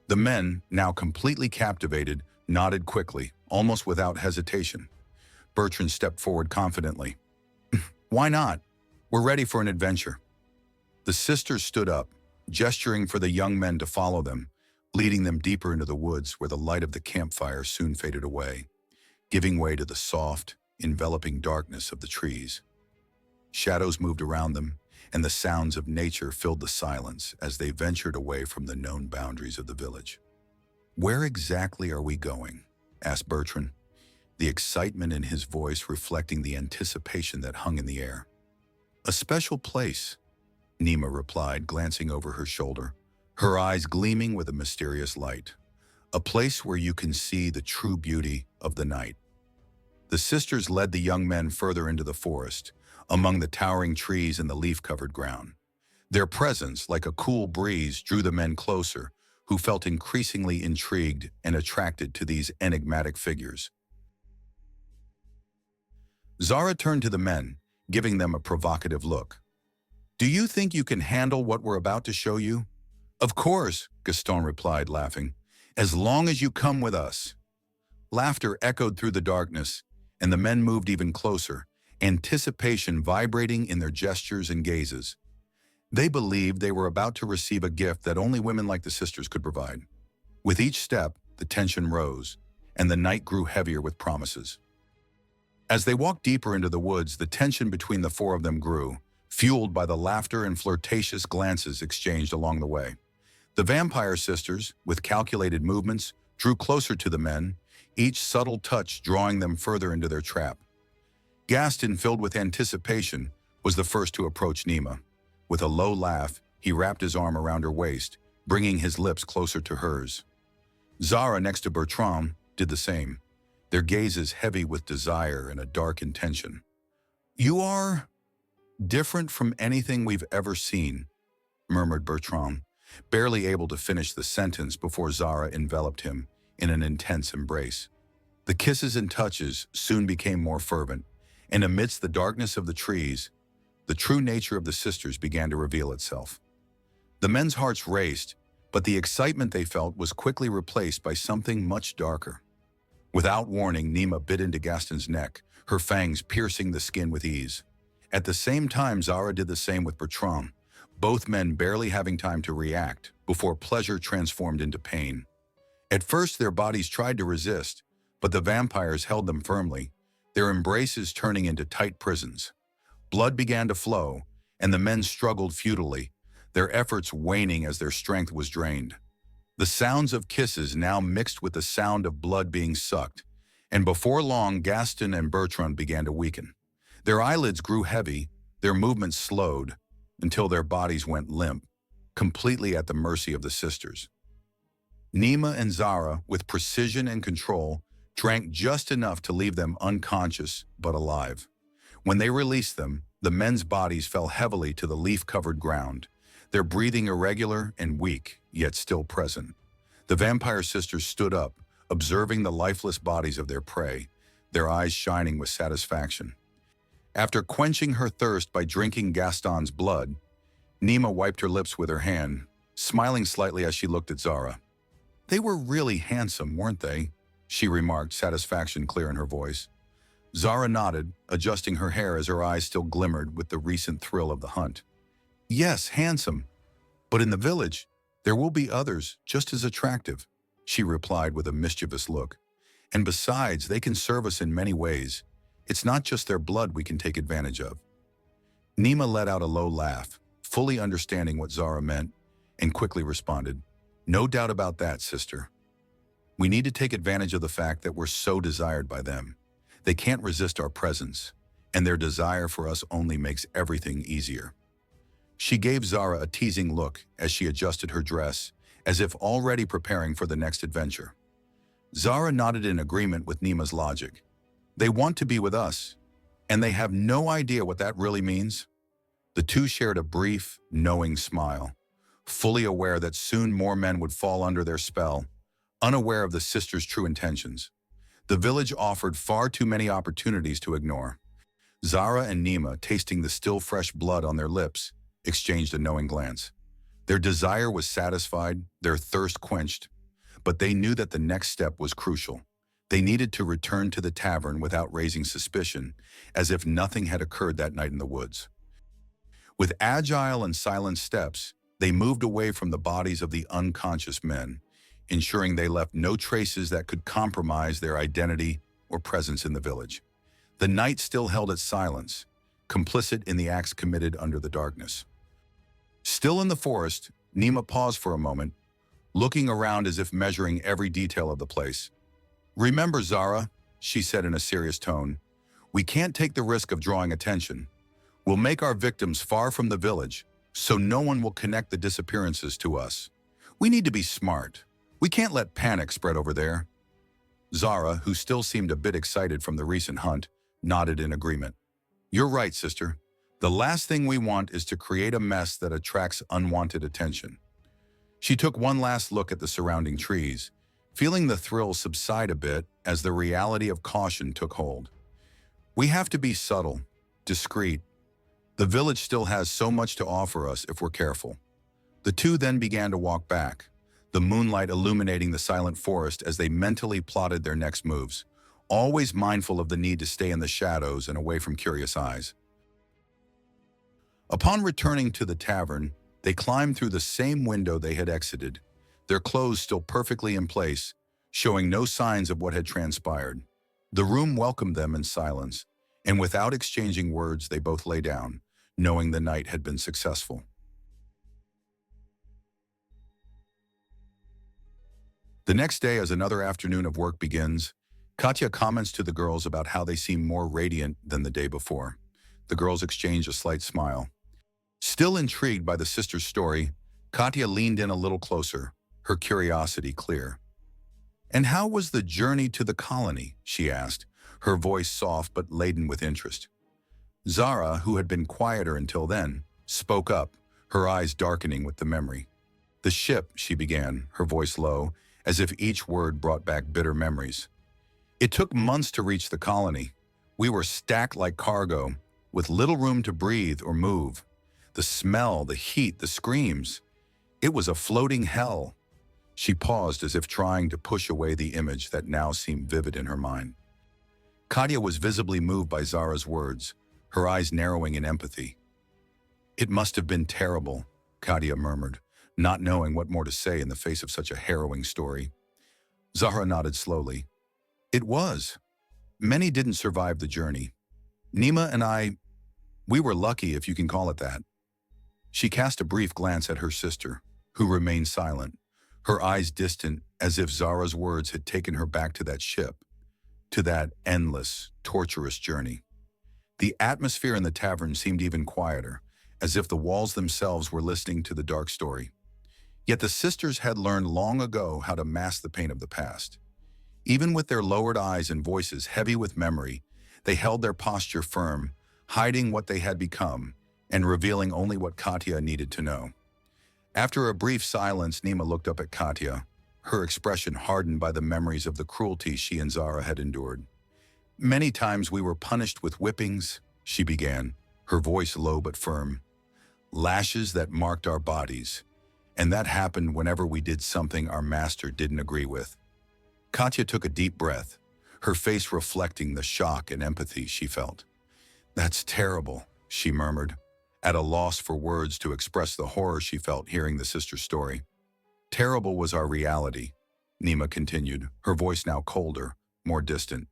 The men, now completely captivated, nodded quickly, almost without hesitation. Bertrand stepped forward confidently. Why not? We're ready for an adventure. The sisters stood up, gesturing for the young men to follow them, leading them deeper into the woods where the light of the campfire soon faded away, giving way to the soft, enveloping darkness of the trees. Shadows moved around them, and the sounds of nature filled the silence as they ventured away from the known boundaries of the village. "Where exactly are we going?" asked Bertrand, the excitement in his voice reflecting the anticipation that hung in the air. "A special place," Nima replied, glancing over her shoulder, her eyes gleaming with a mysterious light. "A place where you can see the true beauty of the night." The sisters led the young men further into the forest, among the towering trees and the leaf-covered ground. Their presence, like a cool breeze, drew the men closer, who felt increasingly intrigued and attracted to these enigmatic figures. Zara turned to the men, giving them a provocative look. "Do you think you can handle what we're about to show you?" "Of course," Gaston replied, laughing, "as long as you come with us." Laughter echoed through the darkness, and the men moved even closer, anticipation vibrating in their gestures and gazes. They believed they were about to receive a gift that only women like the sisters could provide. With each step, the tension rose, and the night grew heavier with promises. As they walked deeper into the woods, the tension between the four of them grew, fueled by the laughter and flirtatious glances exchanged along the way. The vampire sisters, with calculated movements, drew closer to the men, each subtle touch drawing them further into their trap. Gaston, filled with anticipation, was the first to approach Nima. With a low laugh, he wrapped his arm around her waist, bringing his lips closer to hers. Zara, next to Bertrand, did the same, their gazes heavy with desire and a dark intention. "You are different from anything we've ever seen," murmured Bertrand, barely able to finish the sentence before Zara enveloped him in an intense embrace. The kisses and touches soon became more fervent, and amidst the darkness of the trees, the true nature of the sisters began to reveal itself. The men's hearts raced, but the excitement they felt was quickly replaced by something much darker. Without warning, Nima bit into Gaston's neck, her fangs piercing the skin with ease. At the same time, Zara did the same with Bertrand, both men barely having time to react before pleasure transformed into pain. At first, their bodies tried to resist, but the vampires held them firmly, their embraces turning into tight prisons. Blood began to flow, and the men struggled futilely, their efforts waning as their strength was drained. The sounds of kisses now mixed with the sound of blood being sucked, and before long Gaston and Bertrand began to weaken. Their eyelids grew heavy, their movements slowed, until their bodies went limp, completely at the mercy of the sisters. Nima and Zara, with precision and control, drank just enough to leave them unconscious but alive. When they released them, the men's bodies fell heavily to the leaf-covered ground, their breathing irregular and weak, yet still present. The vampire sisters stood up, observing the lifeless bodies of their prey, their eyes shining with satisfaction. After quenching her thirst by drinking Gaston's blood, Nima wiped her lips with her hand, smiling slightly as she looked at Zara. "They were really handsome, weren't they?" she remarked, satisfaction clear in her voice. Zara nodded, adjusting her hair as her eyes still glimmered with the recent thrill of the hunt. "Yes, handsome. But in the village, there will be others just as attractive," she replied with a mischievous look. "And besides, they can serve us in many ways. It's not just their blood we can take advantage of." Nima let out a low laugh, fully understanding what Zara meant, and quickly responded, "No doubt about that, sister. We need to take advantage of the fact that we're so desired by them. They can't resist our presence, and their desire for us only makes everything easier." She gave Zara a teasing look as she adjusted her dress, as if already preparing for the next adventure. Zara nodded in agreement with Nima's logic. "They want to be with us, and they have no idea what that really means." The two shared a brief, knowing smile, fully aware that soon more men would fall under their spell, unaware of the sisters' true intentions. The village offered far too many opportunities to ignore. Zara and Nima, tasting the still fresh blood on their lips, exchanged a knowing glance. Their desire was satisfied, their thirst quenched, but they knew that the next step was crucial. They needed to return to the tavern without raising suspicion, as if nothing had occurred that night in the woods. With agile and silent steps, they moved away from the bodies of the unconscious men, ensuring they left no traces that could compromise their identity or presence in the village. The night still held its silence, complicit in the acts committed under the darkness. Still in the forest, Nima paused for a moment, looking around as if measuring every detail of the place. "Remember, Zara," she said in a serious tone, "we can't take the risk of drawing attention. We'll make our victims far from the village, so no one will connect the disappearances to us. We need to be smart. We can't let panic spread over there." Zara, who still seemed a bit excited from the recent hunt, nodded in agreement. "You're right, sister. The last thing we want is to create a mess that attracts unwanted attention." She took one last look at the surrounding trees, feeling the thrill subside a bit as the reality of caution took hold. "We have to be subtle, discreet. The village still has so much to offer us if we're careful." The two then began to walk back, the moonlight illuminating the silent forest as they mentally plotted their next moves, always mindful of the need to stay in the shadows and away from curious eyes. Upon returning to the tavern, they climbed through the same window they had exited, their clothes still perfectly in place, showing no signs of what had transpired. The room welcomed them in silence, and without exchanging words they both lay down, knowing the night had been successful. The next day, as another afternoon of work begins, Katya comments to the girls about how they seem more radiant than the day before. The girls exchange a slight smile. Still intrigued by the sisters' story, Katya leaned in a little closer, her curiosity clear. "And how was the journey to the colony?" she asked, her voice soft but laden with interest. Zara, who had been quieter until then, spoke up, her eyes darkening with the memory. "The ship," she began, her voice low, as if each word brought back bitter memories. "It took months to reach the colony. We were stacked like cargo, with little room to breathe or move. The smell, the heat, the screams. It was a floating hell." She paused as if trying to push away the image that now seemed vivid in her mind. Katya was visibly moved by Zara's words, her eyes narrowing in empathy. "It must have been terrible," Katya murmured, not knowing what more to say in the face of such a harrowing story. Zara nodded slowly. "It was. Many didn't survive the journey. Nima and I, we were lucky, if you can call it that." She cast a brief glance at her sister, who remained silent, her eyes distant as if Zara's words had taken her back to that ship, to that endless, torturous journey. The atmosphere in the tavern seemed even quieter, as if the walls themselves were listening to the dark story. Yet the sisters had learned long ago how to mask the pain of the past. Even with their lowered eyes and voices heavy with memory, they held their posture firm, hiding what they had become and revealing only what Katya needed to know. After a brief silence, Nima looked up at Katya, her expression hardened by the memories of the cruelty she and Zara had endured. "Many times we were punished with whippings," she began, her voice low but firm. "Lashes that marked our bodies. And that happened whenever we did something our master didn't agree with." Katya took a deep breath, her face reflecting the shock and empathy she felt. "That's terrible," she murmured, at a loss for words to express the horror she felt hearing the sister's story. "Terrible was our reality," Nima continued, her voice now colder, more distant.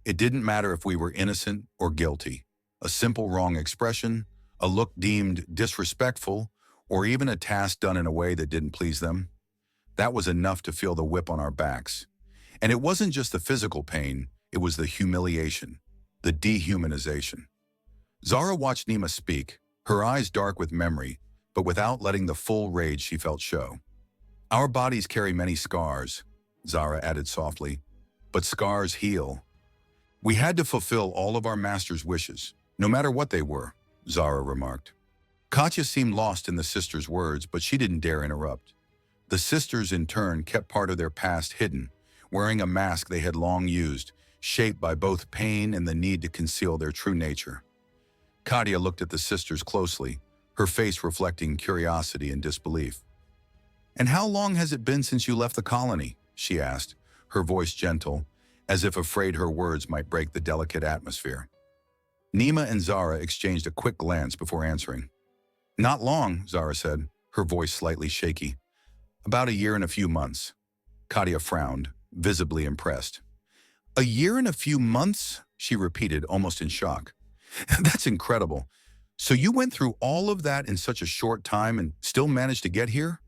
"It didn't matter if we were innocent or guilty. A simple wrong expression, a look deemed disrespectful, or even a task done in a way that didn't please them. That was enough to feel the whip on our backs. And it wasn't just the physical pain, it was the humiliation, the dehumanization." Zara watched Nima speak, her eyes dark with memory, but without letting the full rage she felt show. "Our bodies carry many scars," Zara added softly, "but scars heal. We had to fulfill all of our master's wishes, no matter what they were," Zara remarked. Katya seemed lost in the sisters' words, but she didn't dare interrupt. The sisters, in turn, kept part of their past hidden, wearing a mask they had long used, shaped by both pain and the need to conceal their true nature. Katya looked at the sisters closely, her face reflecting curiosity and disbelief. "And how long has it been since you left the colony?" she asked, her voice gentle, as if afraid her words might break the delicate atmosphere. Nima and Zara exchanged a quick glance before answering. Not long, Zara said, her voice slightly shaky. About a year and a few months. Katia frowned, visibly impressed. A year and a few months? She repeated, almost in shock. That's incredible. So you went through all of that in such a short time and still managed to get here?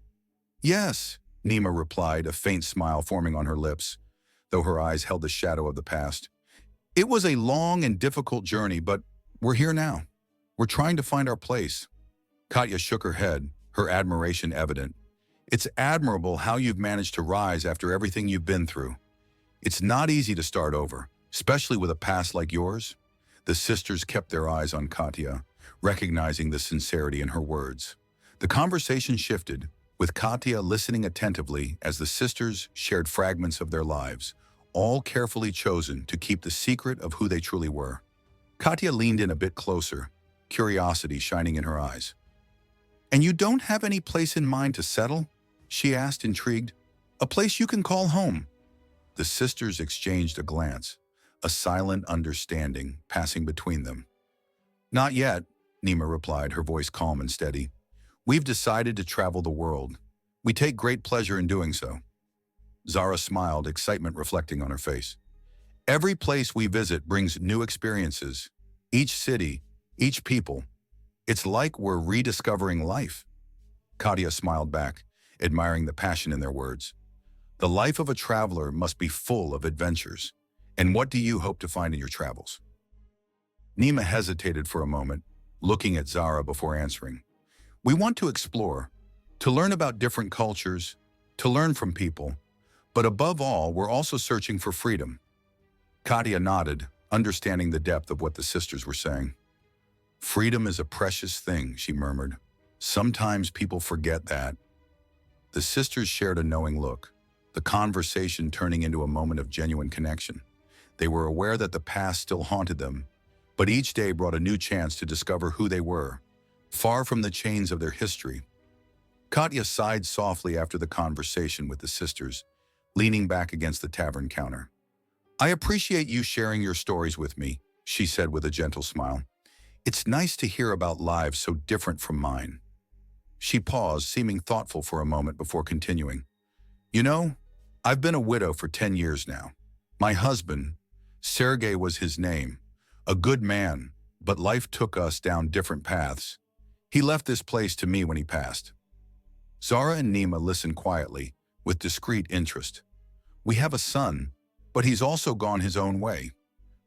Yes, Nima replied, a faint smile forming on her lips, though her eyes held the shadow of the past. It was a long and difficult journey, but we're here now. We're trying to find our place. Katya shook her head, her admiration evident. It's admirable how you've managed to rise after everything you've been through. It's not easy to start over, especially with a past like yours. The sisters kept their eyes on Katya, recognizing the sincerity in her words. The conversation shifted, with Katya listening attentively as the sisters shared fragments of their lives, all carefully chosen to keep the secret of who they truly were. Katya leaned in a bit closer, curiosity shining in her eyes. And you don't have any place in mind to settle? She asked, intrigued. A place you can call home. The sisters exchanged a glance, a silent understanding passing between them. Not yet, Nima replied, her voice calm and steady. We've decided to travel the world. We take great pleasure in doing so. Zara smiled, excitement reflecting on her face. Every place we visit brings new experiences. Each city, each people. It's like we're rediscovering life. Katia smiled back, admiring the passion in their words. The life of a traveler must be full of adventures. And what do you hope to find in your travels? Nima hesitated for a moment, looking at Zara before answering. We want to explore, to learn about different cultures, to learn from people. But above all, we're also searching for freedom. Katia nodded, understanding the depth of what the sisters were saying. Freedom is a precious thing, she murmured. Sometimes people forget that. The sisters shared a knowing look, the conversation turning into a moment of genuine connection. They were aware that the past still haunted them, but each day brought a new chance to discover who they were, far from the chains of their history. Katya sighed softly after the conversation with the sisters, leaning back against the tavern counter. I appreciate you sharing your stories with me, she said with a gentle smile. It's nice to hear about lives so different from mine. She paused, seeming thoughtful for a moment before continuing. You know, I've been a widow for 10 years now. My husband, Sergei was his name, a good man, but life took us down different paths. He left this place to me when he passed. Zara and Nima listened quietly, with discreet interest. We have a son, but he's also gone his own way.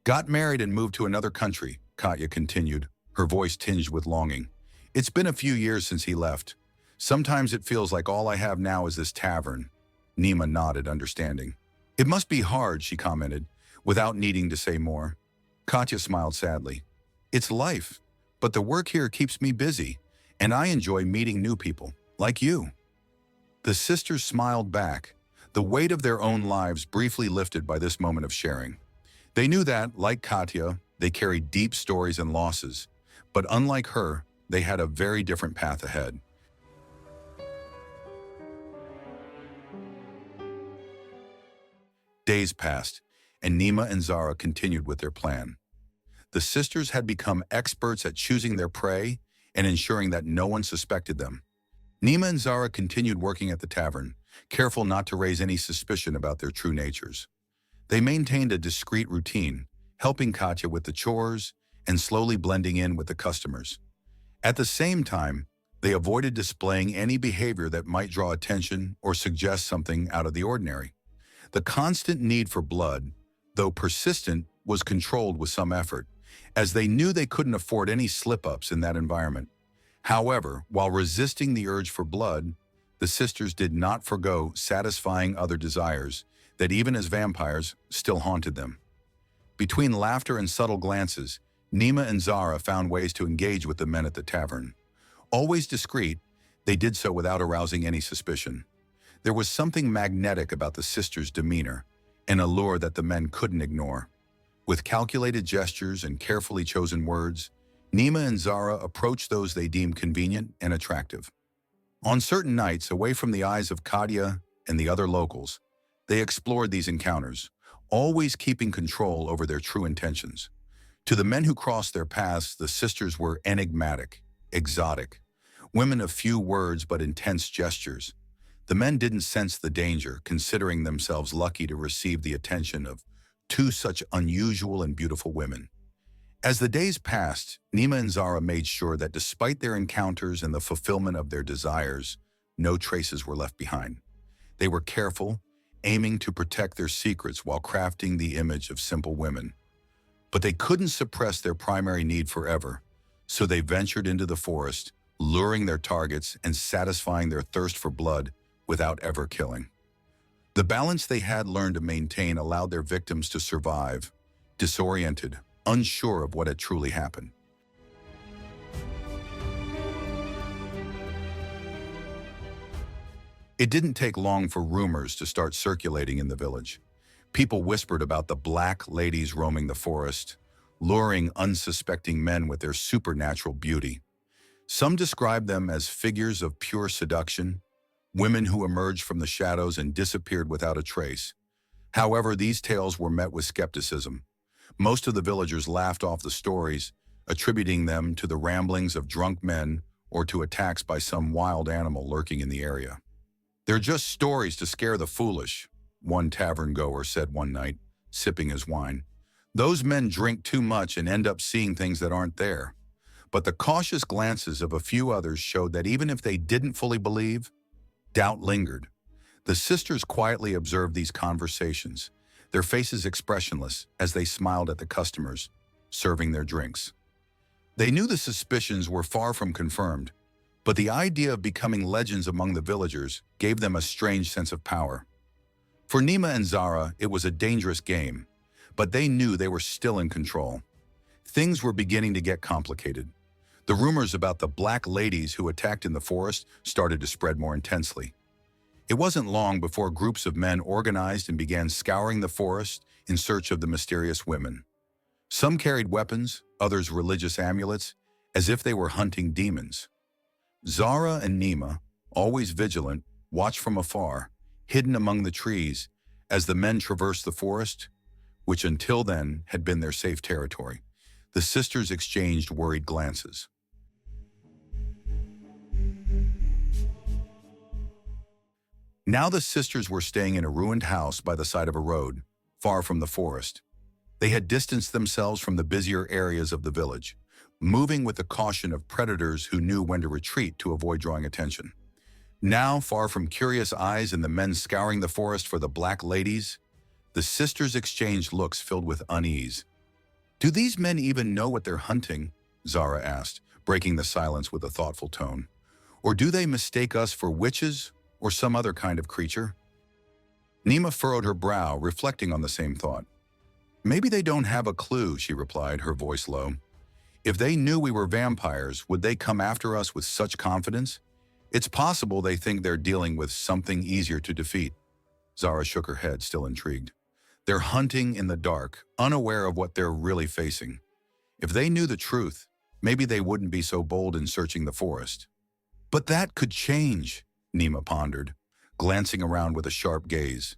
Got married and moved to another country, Katya continued, her voice tinged with longing. It's been a few years since he left. Sometimes it feels like all I have now is this tavern. Nima nodded, understanding. It must be hard, she commented, without needing to say more. Katya smiled sadly. It's life, but the work here keeps me busy, and I enjoy meeting new people, like you. The sisters smiled back, the weight of their own lives briefly lifted by this moment of sharing. They knew that, like Katya, they carried deep stories and losses, but unlike her, they had a very different path ahead. Days passed, and Nima and Zara continued with their plan. The sisters had become experts at choosing their prey and ensuring that no one suspected them. Nima and Zara continued working at the tavern, careful not to raise any suspicion about their true natures. They maintained a discreet routine, helping Katya with the chores and slowly blending in with the customers. At the same time, they avoided displaying any behavior that might draw attention or suggest something out of the ordinary. The constant need for blood, though persistent, was controlled with some effort, as they knew they couldn't afford any slip-ups in that environment. However, while resisting the urge for blood, the sisters did not forgo satisfying other desires that, even as vampires, still haunted them. Between laughter and subtle glances, Nima and Zara found ways to engage with the men at the tavern. Always discreet, they did so without arousing any suspicion. There was something magnetic about the sisters' demeanor, an allure that the men couldn't ignore. With calculated gestures and carefully chosen words, Nima and Zara approached those they deemed convenient and attractive. On certain nights, away from the eyes of Katya and the other locals, They explored these encounters, always keeping control over their true intentions. To the men who crossed their paths, the sisters were enigmatic, exotic, women of few words but intense gestures. The men didn't sense the danger, considering themselves lucky to receive the attention of two such unusual and beautiful women. As the days passed, Nima and Zara made sure that despite their encounters and the fulfillment of their desires, no traces were left behind. They were careful, aiming to protect their secrets while crafting the image of simple women. But they couldn't suppress their primary need forever, so they ventured into the forest, luring their targets and satisfying their thirst for blood without ever killing. The balance they had learned to maintain allowed their victims to survive, disoriented, unsure of what had truly happened. It didn't take long for rumors to start circulating in the village. People whispered about the black ladies roaming the forest, luring unsuspecting men with their supernatural beauty. Some described them as figures of pure seduction, women who emerged from the shadows and disappeared without a trace. However, these tales were met with skepticism. Most of the villagers laughed off the stories, attributing them to the ramblings of drunk men or to attacks by some wild animal lurking in the area. "They're just stories to scare the foolish," one tavern-goer said one night, sipping his wine. "Those men drink too much and end up seeing things that aren't there." But the cautious glances of a few others showed that even if they didn't fully believe, doubt lingered. The sisters quietly observed these conversations, their faces expressionless as they smiled at the customers, serving their drinks. They knew the suspicions were far from confirmed, but the idea of becoming legends among the villagers gave them a strange sense of power. For Nima and Zara, it was a dangerous game, but they knew they were still in control. Things were beginning to get complicated. The rumors about the black ladies who attacked in the forest started to spread more intensely. It wasn't long before groups of men organized and began scouring the forest in search of the mysterious women. Some carried weapons, others religious amulets, as if they were hunting demons. Zara and Nima, always vigilant, watched from afar, hidden among the trees, as the men traversed the forest, which until then had been their safe territory. The sisters exchanged worried glances. Now the sisters were staying in a ruined house by the side of a road, far from the forest. They had distanced themselves from the busier areas of the village, moving with the caution of predators who knew when to retreat to avoid drawing attention. Now, far from curious eyes and the men scouring the forest for the black ladies, the sisters exchanged looks filled with unease. "Do these men even know what they're hunting?" Zara asked, breaking the silence with a thoughtful tone. "Or do they mistake us for witches or some other kind of creature?" Nima furrowed her brow, reflecting on the same thought. "Maybe they don't have a clue," she replied, her voice low. "If they knew we were vampires, would they come after us with such confidence? It's possible they think they're dealing with something easier to defeat." Zara shook her head, still intrigued. "They're hunting in the dark, unaware of what they're really facing. If they knew the truth, maybe they wouldn't be so bold in searching the forest." "But that could change," Nima pondered, glancing around with a sharp gaze.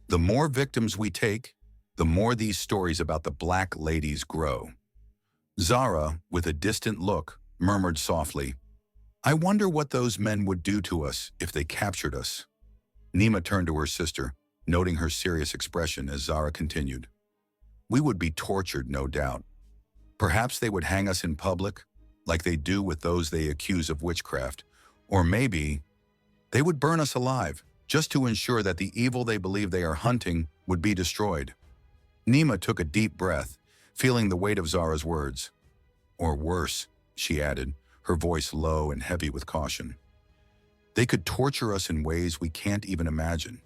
"The more victims we take, the more these stories about the black ladies grow." Zara, with a distant look, murmured softly, "I wonder what those men would do to us if they captured us." Nima turned to her sister, noting her serious expression as Zara continued. "We would be tortured, no doubt. Perhaps they would hang us in public, like they do with those they accuse of witchcraft. Or maybe they would burn us alive, just to ensure that the evil they believe they are hunting would be destroyed." Nima took a deep breath, feeling the weight of Zara's words. "Or worse," she added, her voice low and heavy with caution. "They could torture us in ways we can't even imagine.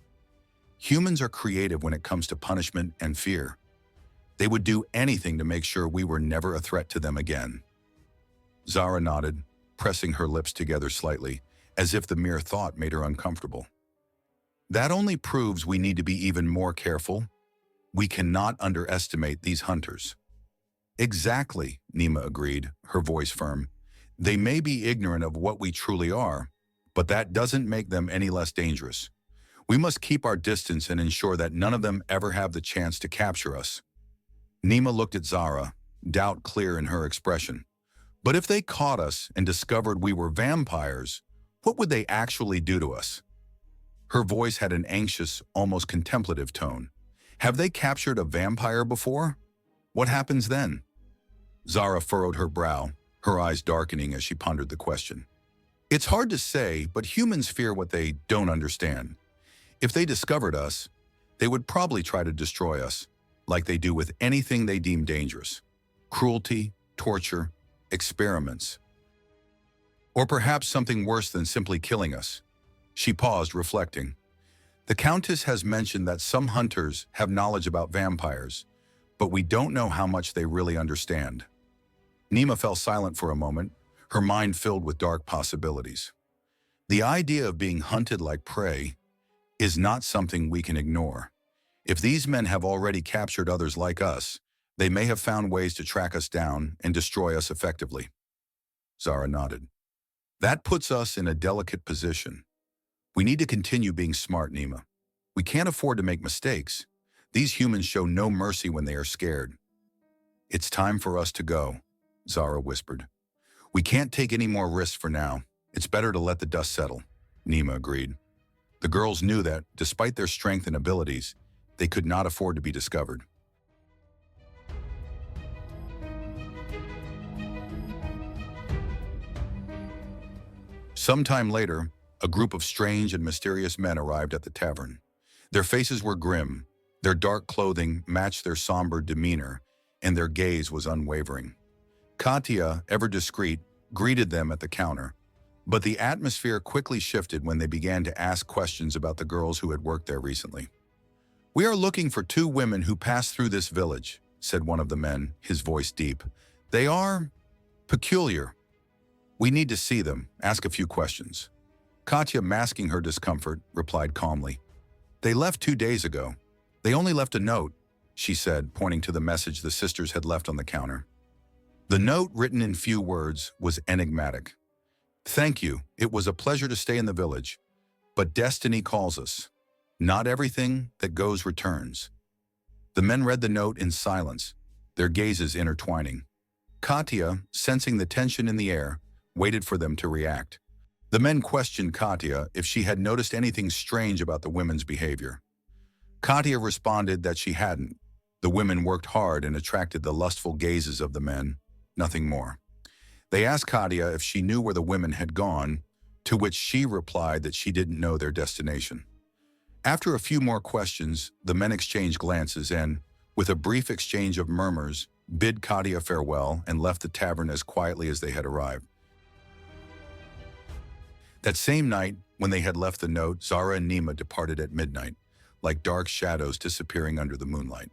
Humans are creative when it comes to punishment and fear. They would do anything to make sure we were never a threat to them again." Zara nodded, pressing her lips together slightly, as if the mere thought made her uncomfortable. "That only proves we need to be even more careful. We cannot underestimate these hunters." "Exactly," Nima agreed, her voice firm. "They may be ignorant of what we truly are, but that doesn't make them any less dangerous. We must keep our distance and ensure that none of them ever have the chance to capture us. Nima looked at Zara, doubt clear in her expression. But if they caught us and discovered we were vampires, what would they actually do to us? Her voice had an anxious, almost contemplative tone. Have they captured a vampire before? What happens then? Zara furrowed her brow, her eyes darkening as she pondered the question. It's hard to say, but humans fear what they don't understand. If they discovered us, they would probably try to destroy us, like they do with anything they deem dangerous. Cruelty, torture, experiments. Or perhaps something worse than simply killing us. She paused, reflecting. The Countess has mentioned that some hunters have knowledge about vampires, but we don't know how much they really understand. Nima fell silent for a moment, her mind filled with dark possibilities. The idea of being hunted like prey is not something we can ignore. If these men have already captured others like us, they may have found ways to track us down and destroy us effectively. Zara nodded. That puts us in a delicate position. We need to continue being smart, Nima. We can't afford to make mistakes. These humans show no mercy when they are scared. It's time for us to go, Zara whispered. We can't take any more risks for now. It's better to let the dust settle, Nima agreed. The girls knew that, despite their strength and abilities, they could not afford to be discovered. Sometime later, a group of strange and mysterious men arrived at the tavern. Their faces were grim, their dark clothing matched their somber demeanor, and their gaze was unwavering. Katya, ever discreet, greeted them at the counter, but the atmosphere quickly shifted when they began to ask questions about the girls who had worked there recently. We are looking for 2 women who passed through this village, said one of the men, his voice deep. They are peculiar. We need to see them, ask a few questions. Katya, masking her discomfort, replied calmly. They left 2 days ago. They only left a note, she said, pointing to the message the sisters had left on the counter. The note, written in few words, was enigmatic. Thank you. It was a pleasure to stay in the village. But destiny calls us. Not everything that goes returns. The men read the note in silence, their gazes intertwining. Katya, sensing the tension in the air, waited for them to react. The men questioned Katya if she had noticed anything strange about the women's behavior. Katya responded that she hadn't. The women worked hard and attracted the lustful gazes of the men, nothing more. They asked Katya if she knew where the women had gone, to which she replied that she didn't know their destination. After a few more questions, the men exchanged glances and, with a brief exchange of murmurs, bid Katya farewell and left the tavern as quietly as they had arrived. That same night, when they had left the note, Zara and Nima departed at midnight, like dark shadows disappearing under the moonlight.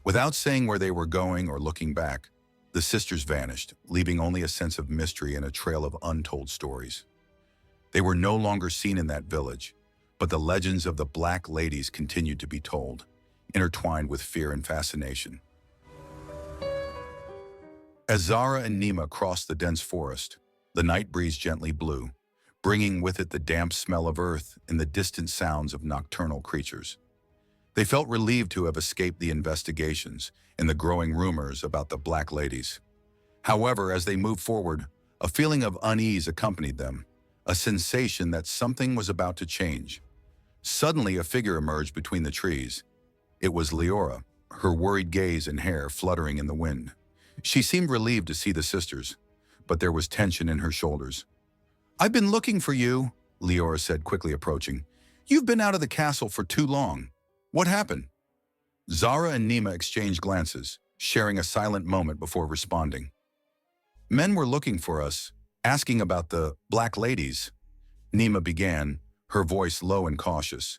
Without saying where they were going or looking back, the sisters vanished, leaving only a sense of mystery and a trail of untold stories. They were no longer seen in that village, but the legends of the Black Ladies continued to be told, intertwined with fear and fascination. As Zara and Nima crossed the dense forest, the night breeze gently blew, bringing with it the damp smell of earth and the distant sounds of nocturnal creatures. They felt relieved to have escaped the investigations and the growing rumors about the Black Ladies. However, as they moved forward, a feeling of unease accompanied them, a sensation that something was about to change. Suddenly, a figure emerged between the trees. It was Leora, her worried gaze and hair fluttering in the wind. She seemed relieved to see the sisters, but there was tension in her shoulders. "I've been looking for you," Leora said, quickly approaching. "You've been out of the castle for too long. What happened?" Zara and Nima exchanged glances, sharing a silent moment before responding. "Men were looking for us, asking about the Black Ladies," Nima began, her voice low and cautious.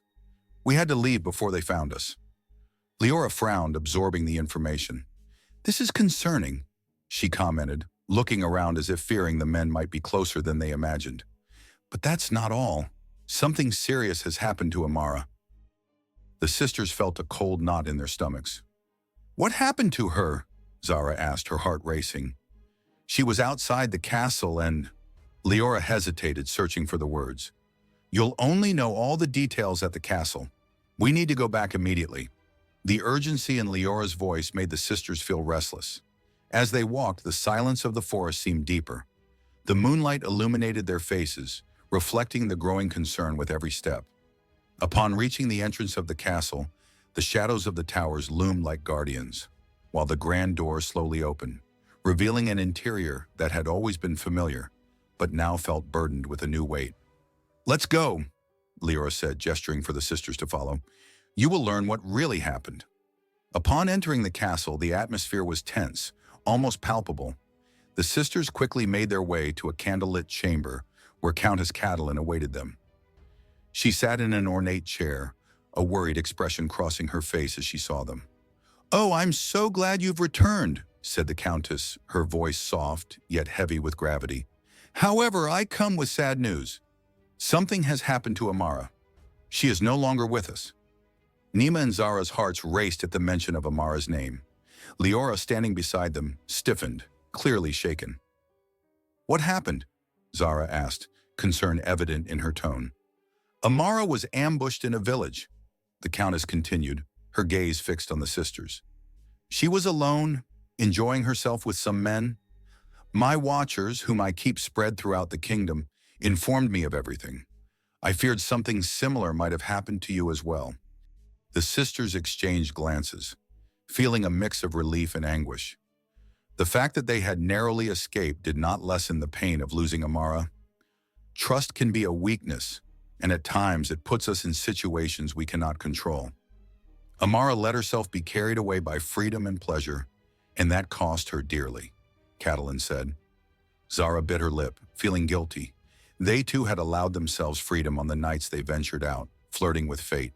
"We had to leave before they found us." Leora frowned, absorbing the information. "This is concerning," she commented, looking around as if fearing the men might be closer than they imagined. "But that's not all. Something serious has happened to Amara." The sisters felt a cold knot in their stomachs. "What happened to her?" Zara asked, her heart racing. "She was outside the castle and—" Leora hesitated, searching for the words. You'll only know all the details at the castle. We need to go back immediately." The urgency in Leora's voice made the sisters feel restless. As they walked, the silence of the forest seemed deeper. The moonlight illuminated their faces, reflecting the growing concern with every step. Upon reaching the entrance of the castle, the shadows of the towers loomed like guardians, while the grand door slowly opened, revealing an interior that had always been familiar, but now felt burdened with a new weight. "Let's go," Leora said, gesturing for the sisters to follow. "You will learn what really happened." Upon entering the castle, the atmosphere was tense, almost palpable. The sisters quickly made their way to a candlelit chamber where Countess Catelyn awaited them. She sat in an ornate chair, a worried expression crossing her face as she saw them. "Oh, I'm so glad you've returned," said the Countess, her voice soft yet heavy with gravity. "However, I come with sad news. Something has happened to Amara. She is no longer with us." Nima and Zara's hearts raced at the mention of Amara's name. Leora, standing beside them, stiffened, clearly shaken. "What happened?" Zara asked, concern evident in her tone. "Amara was ambushed in a village," the Countess continued, her gaze fixed on the sisters. "She was alone, enjoying herself with some men. My watchers, whom I keep spread throughout the kingdom, informed me of everything. I feared something similar might have happened to you as well." The sisters exchanged glances, feeling a mix of relief and anguish. The fact that they had narrowly escaped did not lessen the pain of losing Amara. Trust can be a weakness, and at times it puts us in situations we cannot control. Amara let herself be carried away by freedom and pleasure, and that cost her dearly, Catelyn said. Zara bit her lip, feeling guilty. They too had allowed themselves freedom on the nights they ventured out, flirting with fate.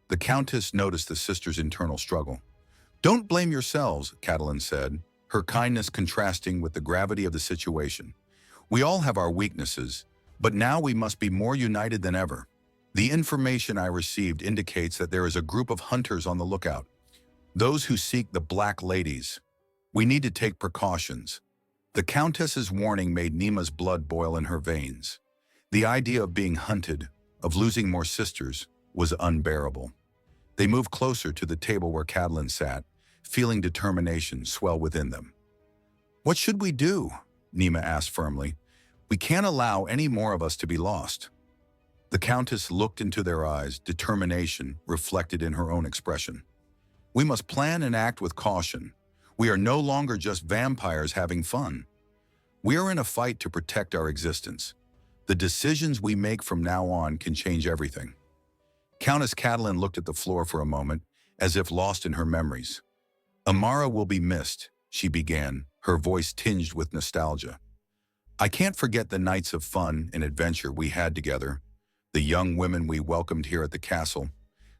The Countess noticed the sisters' internal struggle. "Don't blame yourselves," Catelyn said, her kindness contrasting with the gravity of the situation. "We all have our weaknesses, but now we must be more united than ever. The information I received indicates that there is a group of hunters on the lookout, those who seek the Black Ladies. We need to take precautions." The Countess's warning made Nima's blood boil in her veins. The idea of being hunted, of losing more sisters, was unbearable. They moved closer to the table where Catelyn sat, feeling determination swell within them. "What should we do?" Nima asked firmly. "We can't allow any more of us to be lost." The Countess looked into their eyes, determination reflected in her own expression. "We must plan and act with caution. We are no longer just vampires having fun. We are in a fight to protect our existence. The decisions we make from now on can change everything." Countess Catelyn looked at the floor for a moment, as if lost in her memories. "Amara will be missed," she began, her voice tinged with nostalgia. "I can't forget the nights of fun and adventure we had together, the young women we welcomed here at the castle,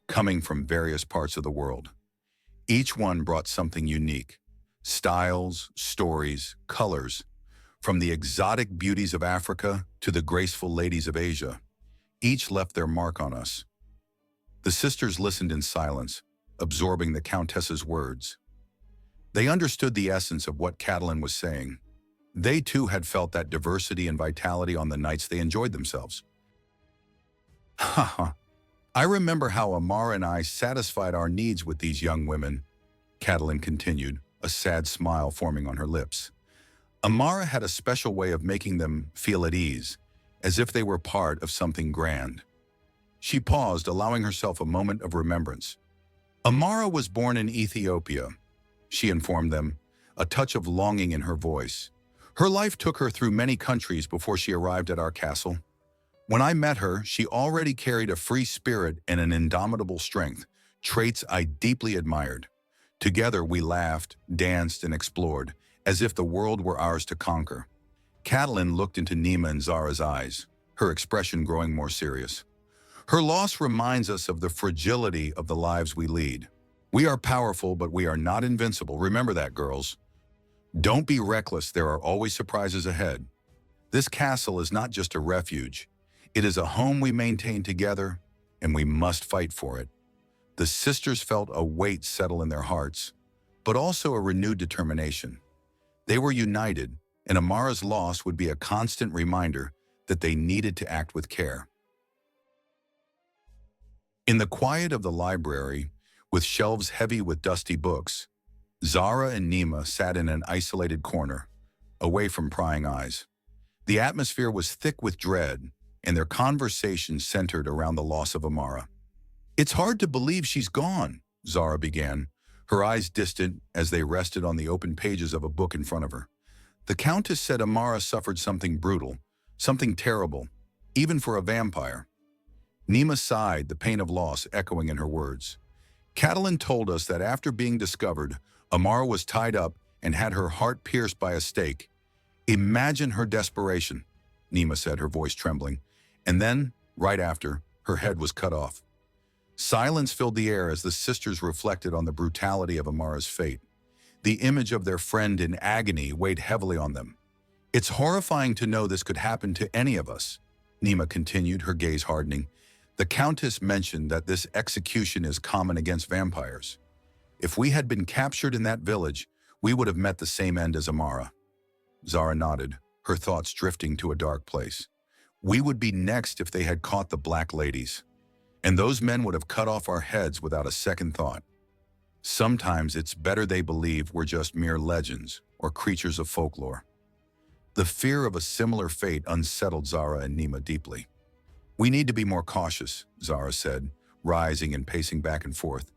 coming from various parts of the world. Each one brought something unique. Styles, stories, colors. From the exotic beauties of Africa to the graceful ladies of Asia. Each left their mark on us." The sisters listened in silence, absorbing the Countess's words. They understood the essence of what Catelyn was saying. They too had felt that diversity and vitality on the nights they enjoyed themselves. "Haha, I remember how Amara and I satisfied our needs with these young women," Catelyn continued, a sad smile forming on her lips. "Amara had a special way of making them feel at ease, as if they were part of something grand." She paused, allowing herself a moment of remembrance. "Amara was born in Ethiopia," she informed them, a touch of longing in her voice. "Her life took her through many countries before she arrived at our castle. When I met her, she already carried a free spirit and an indomitable strength, traits I deeply admired. Together we laughed, danced, and explored, as if the world were ours to conquer." Catelyn looked into Nima and Zara's eyes, her expression growing more serious. "Her loss reminds us of the fragility of the lives we lead. We are powerful, but we are not invincible. Remember that, girls. Don't be reckless. There are always surprises ahead. This castle is not just a refuge. It is a home we maintain together, and we must fight for it." The sisters felt a weight settle in their hearts, but also a renewed determination. They were united, and Amara's loss would be a constant reminder that they needed to act with care. In the quiet of the library, with shelves heavy with dusty books, Zara and Nima sat in an isolated corner, away from prying eyes. The atmosphere was thick with dread, and their conversation centered around the loss of Amara. "It's hard to believe she's gone," Zara began, her eyes distant as they rested on the open pages of a book in front of her. "The Countess said Amara suffered something brutal, something terrible, even for a vampire." Nima sighed, the pain of loss echoing in her words. "Catalin told us that after being discovered, Amara was tied up and had her heart pierced by a stake. Imagine her desperation," Nima said, her voice trembling. "And then, right after, her head was cut off." Silence filled the air as the sisters reflected on the brutality of Amara's fate. The image of their friend in agony weighed heavily on them. "It's horrifying to know this could happen to any of us," Nima continued, her gaze hardening. "The Countess mentioned that this execution is common against vampires. If we had been captured in that village, we would have met the same end as Amara." Zara nodded, her thoughts drifting to a dark place. "We would be next if they had caught the Black Ladies. And those men would have cut off our heads without a second thought. Sometimes it's better they believe we're just mere legends or creatures of folklore." The fear of a similar fate unsettled Zara and Nima deeply. "We need to be more cautious," Zara said, rising and pacing back and forth.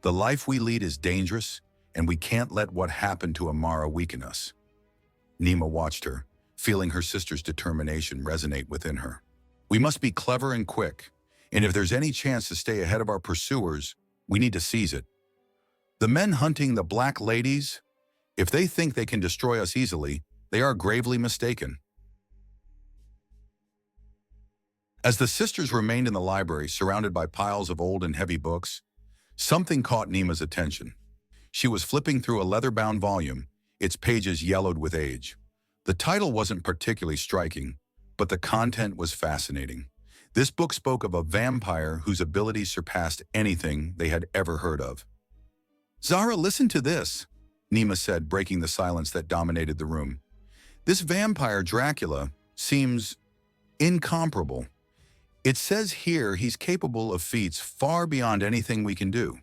"The life we lead is dangerous, and we can't let what happened to Amara weaken us." Nima watched her, feeling her sister's determination resonate within her. "We must be clever and quick, and if there's any chance to stay ahead of our pursuers, we need to seize it. The men hunting the Black Ladies, if they think they can destroy us easily, they are gravely mistaken." As the sisters remained in the library, surrounded by piles of old and heavy books, something caught Nima's attention. She was flipping through a leather-bound volume, its pages yellowed with age. The title wasn't particularly striking, but the content was fascinating. This book spoke of a vampire whose abilities surpassed anything they had ever heard of. "Zara, listen to this," Nima said, breaking the silence that dominated the room. "This vampire Dracula seems incomparable. It says here he's capable of feats far beyond anything we can do."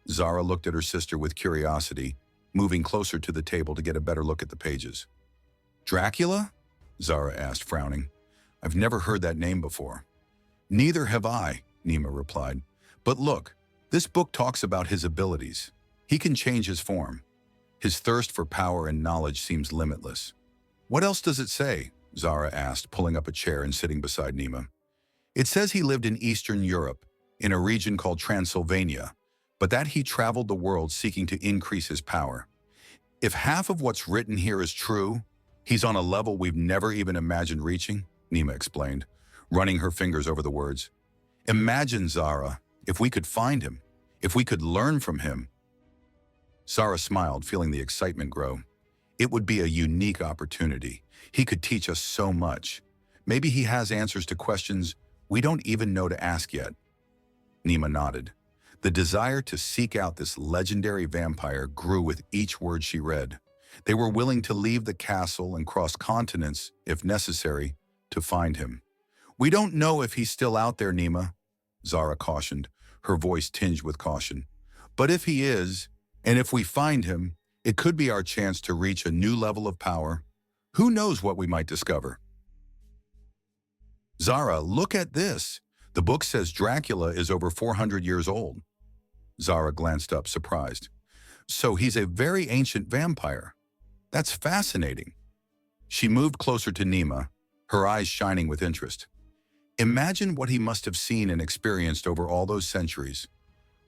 Zara looked at her sister with curiosity, moving closer to the table to get a better look at the pages. "Dracula?" Zara asked, frowning. "I've never heard that name before." "Neither have I," Nima replied. "But look, this book talks about his abilities. He can change his form. His thirst for power and knowledge seems limitless." "What else does it say?" Zara asked, pulling up a chair and sitting beside Nima. "It says he lived in Eastern Europe, in a region called Transylvania, but that he traveled the world seeking to increase his power. If half of what's written here is true, he's on a level we've never even imagined reaching," Nima explained, running her fingers over the words. "Imagine, Zara, if we could find him, if we could learn from him." Zara smiled, feeling the excitement grow. "It would be a unique opportunity. He could teach us so much. Maybe he has answers to questions we don't even know to ask yet." Nima nodded. The desire to seek out this legendary vampire grew with each word she read. They were willing to leave the castle and cross continents, if necessary, to find him. "We don't know if he's still out there, Nima," Zara cautioned, her voice tinged with caution. "But if he is, and if we find him, it could be our chance to reach a new level of power. Who knows what we might discover?" "Zara, look at this. The book says Dracula is over 400 years old." Zara glanced up, surprised. "So he's a very ancient vampire. That's fascinating." She moved closer to Nima, her eyes shining with interest. "Imagine what he must have seen and experienced over all those centuries."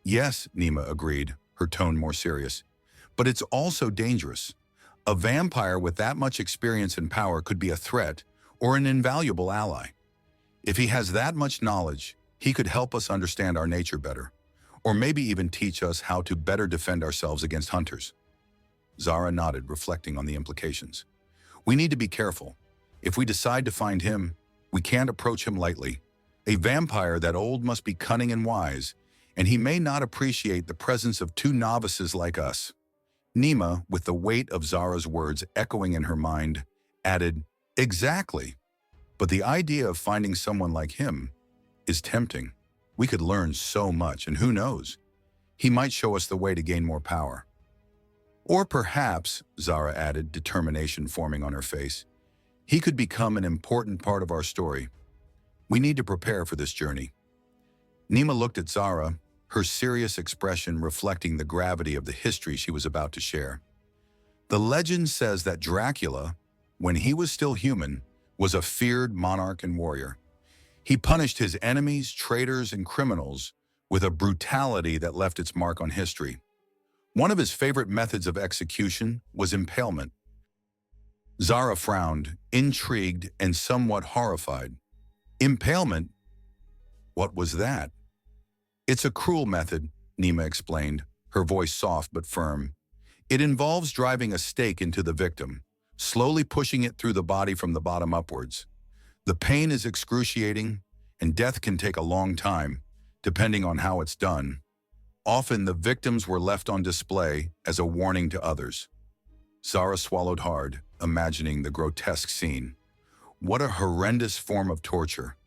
"Yes," Nima agreed, her tone more serious. "But it's also dangerous. A vampire with that much experience and power could be a threat or an invaluable ally. If he has that much knowledge, he could help us understand our nature better, or maybe even teach us how to better defend ourselves against hunters." Zara nodded, reflecting on the implications. "We need to be careful. If we decide to find him, we can't approach him lightly. A vampire that old must be cunning and wise, and he may not appreciate the presence of two novices like us." Nima, with the weight of Zara's words echoing in her mind, added, "Exactly. But the idea of finding someone like him is tempting." We could learn so much, and who knows? He might show us the way to gain more power. Or perhaps, Zara added, determination forming on her face, he could become an important part of our story. We need to prepare for this journey. Nima looked at Zara, her serious expression reflecting the gravity of the history she was about to share. The legend says that Dracula, when he was still human, was a feared monarch and warrior. He punished his enemies, traitors, and criminals with a brutality that left its mark on history. One of his favorite methods of execution was impalement. Zara frowned, intrigued and somewhat horrified. Impalement? What was that? It's a cruel method, Nima explained, her voice soft but firm. It involves driving a stake into the victim, slowly pushing it through the body from the bottom upwards. The pain is excruciating, and death can take a long time, depending on how it's done. Often the victims were left on display as a warning to others. Zara swallowed hard, imagining the grotesque scene. What a horrendous form of torture.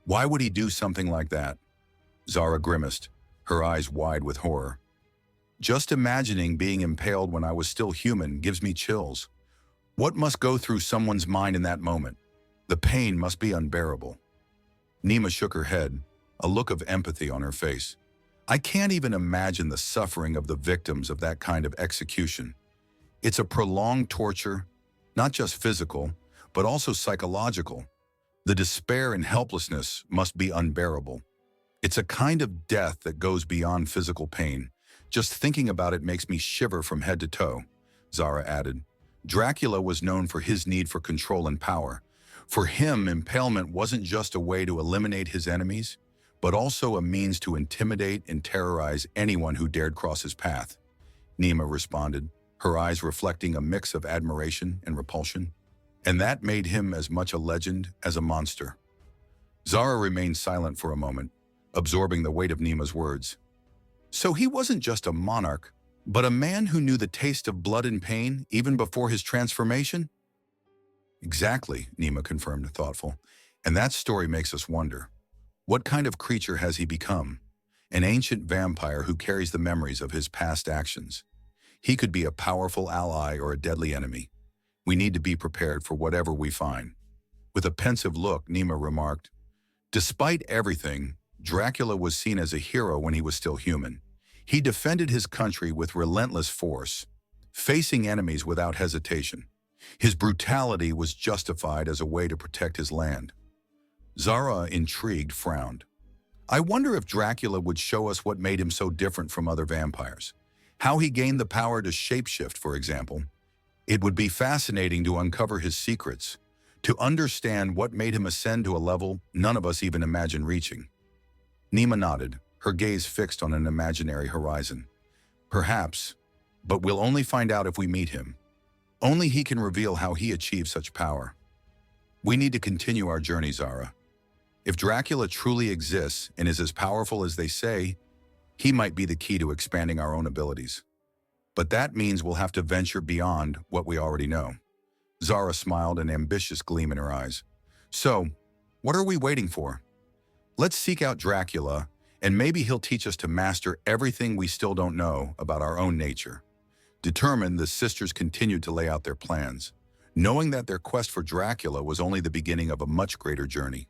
Why would he do something like that? Zara grimaced, her eyes wide with horror. Just imagining being impaled when I was still human gives me chills. What must go through someone's mind in that moment? The pain must be unbearable. Nima shook her head, a look of empathy on her face. I can't even imagine the suffering of the victims of that kind of execution. It's a prolonged torture, not just physical, but also psychological. The despair and helplessness must be unbearable. It's a kind of death that goes beyond physical pain. Just thinking about it makes me shiver from head to toe, Zara added. Dracula was known for his need for control and power. For him, impalement wasn't just a way to eliminate his enemies, but also a means to intimidate and terrorize anyone who dared cross his path. Nima responded, her eyes reflecting a mix of admiration and repulsion. And that made him as much a legend as a monster. Zara remained silent for a moment, absorbing the weight of Nima's words. So he wasn't just a monarch, but a man who knew the taste of blood and pain even before his transformation? Exactly, Nima confirmed, thoughtful. And that story makes us wonder. What kind of creature has he become? An ancient vampire who carries the memories of his past actions. He could be a powerful ally or a deadly enemy. We need to be prepared for whatever we find. With a pensive look, Nima remarked, despite everything, Dracula was seen as a hero when he was still human. He defended his country with relentless force, facing enemies without hesitation. His brutality was justified as a way to protect his land. Zara, intrigued, frowned. I wonder if Dracula would show us what made him so different from other vampires. How he gained the power to shapeshift, for example. It would be fascinating to uncover his secrets, to understand what made him ascend to a level none of us even imagine reaching. Nima nodded, her gaze fixed on an imaginary horizon. Perhaps, but we'll only find out if we meet him. Only he can reveal how he achieved such power. We need to continue our journey, Zara. If Dracula truly exists and is as powerful as they say, he might be the key to expanding our own abilities. But that means we'll have to venture beyond what we already know. Zara smiled, an ambitious gleam in her eyes. So, what are we waiting for? Let's seek out Dracula, and maybe he'll teach us to master everything we still don't know about our own nature. Determined, the sisters continued to lay out their plans, knowing that their quest for Dracula was only the beginning of a much greater journey.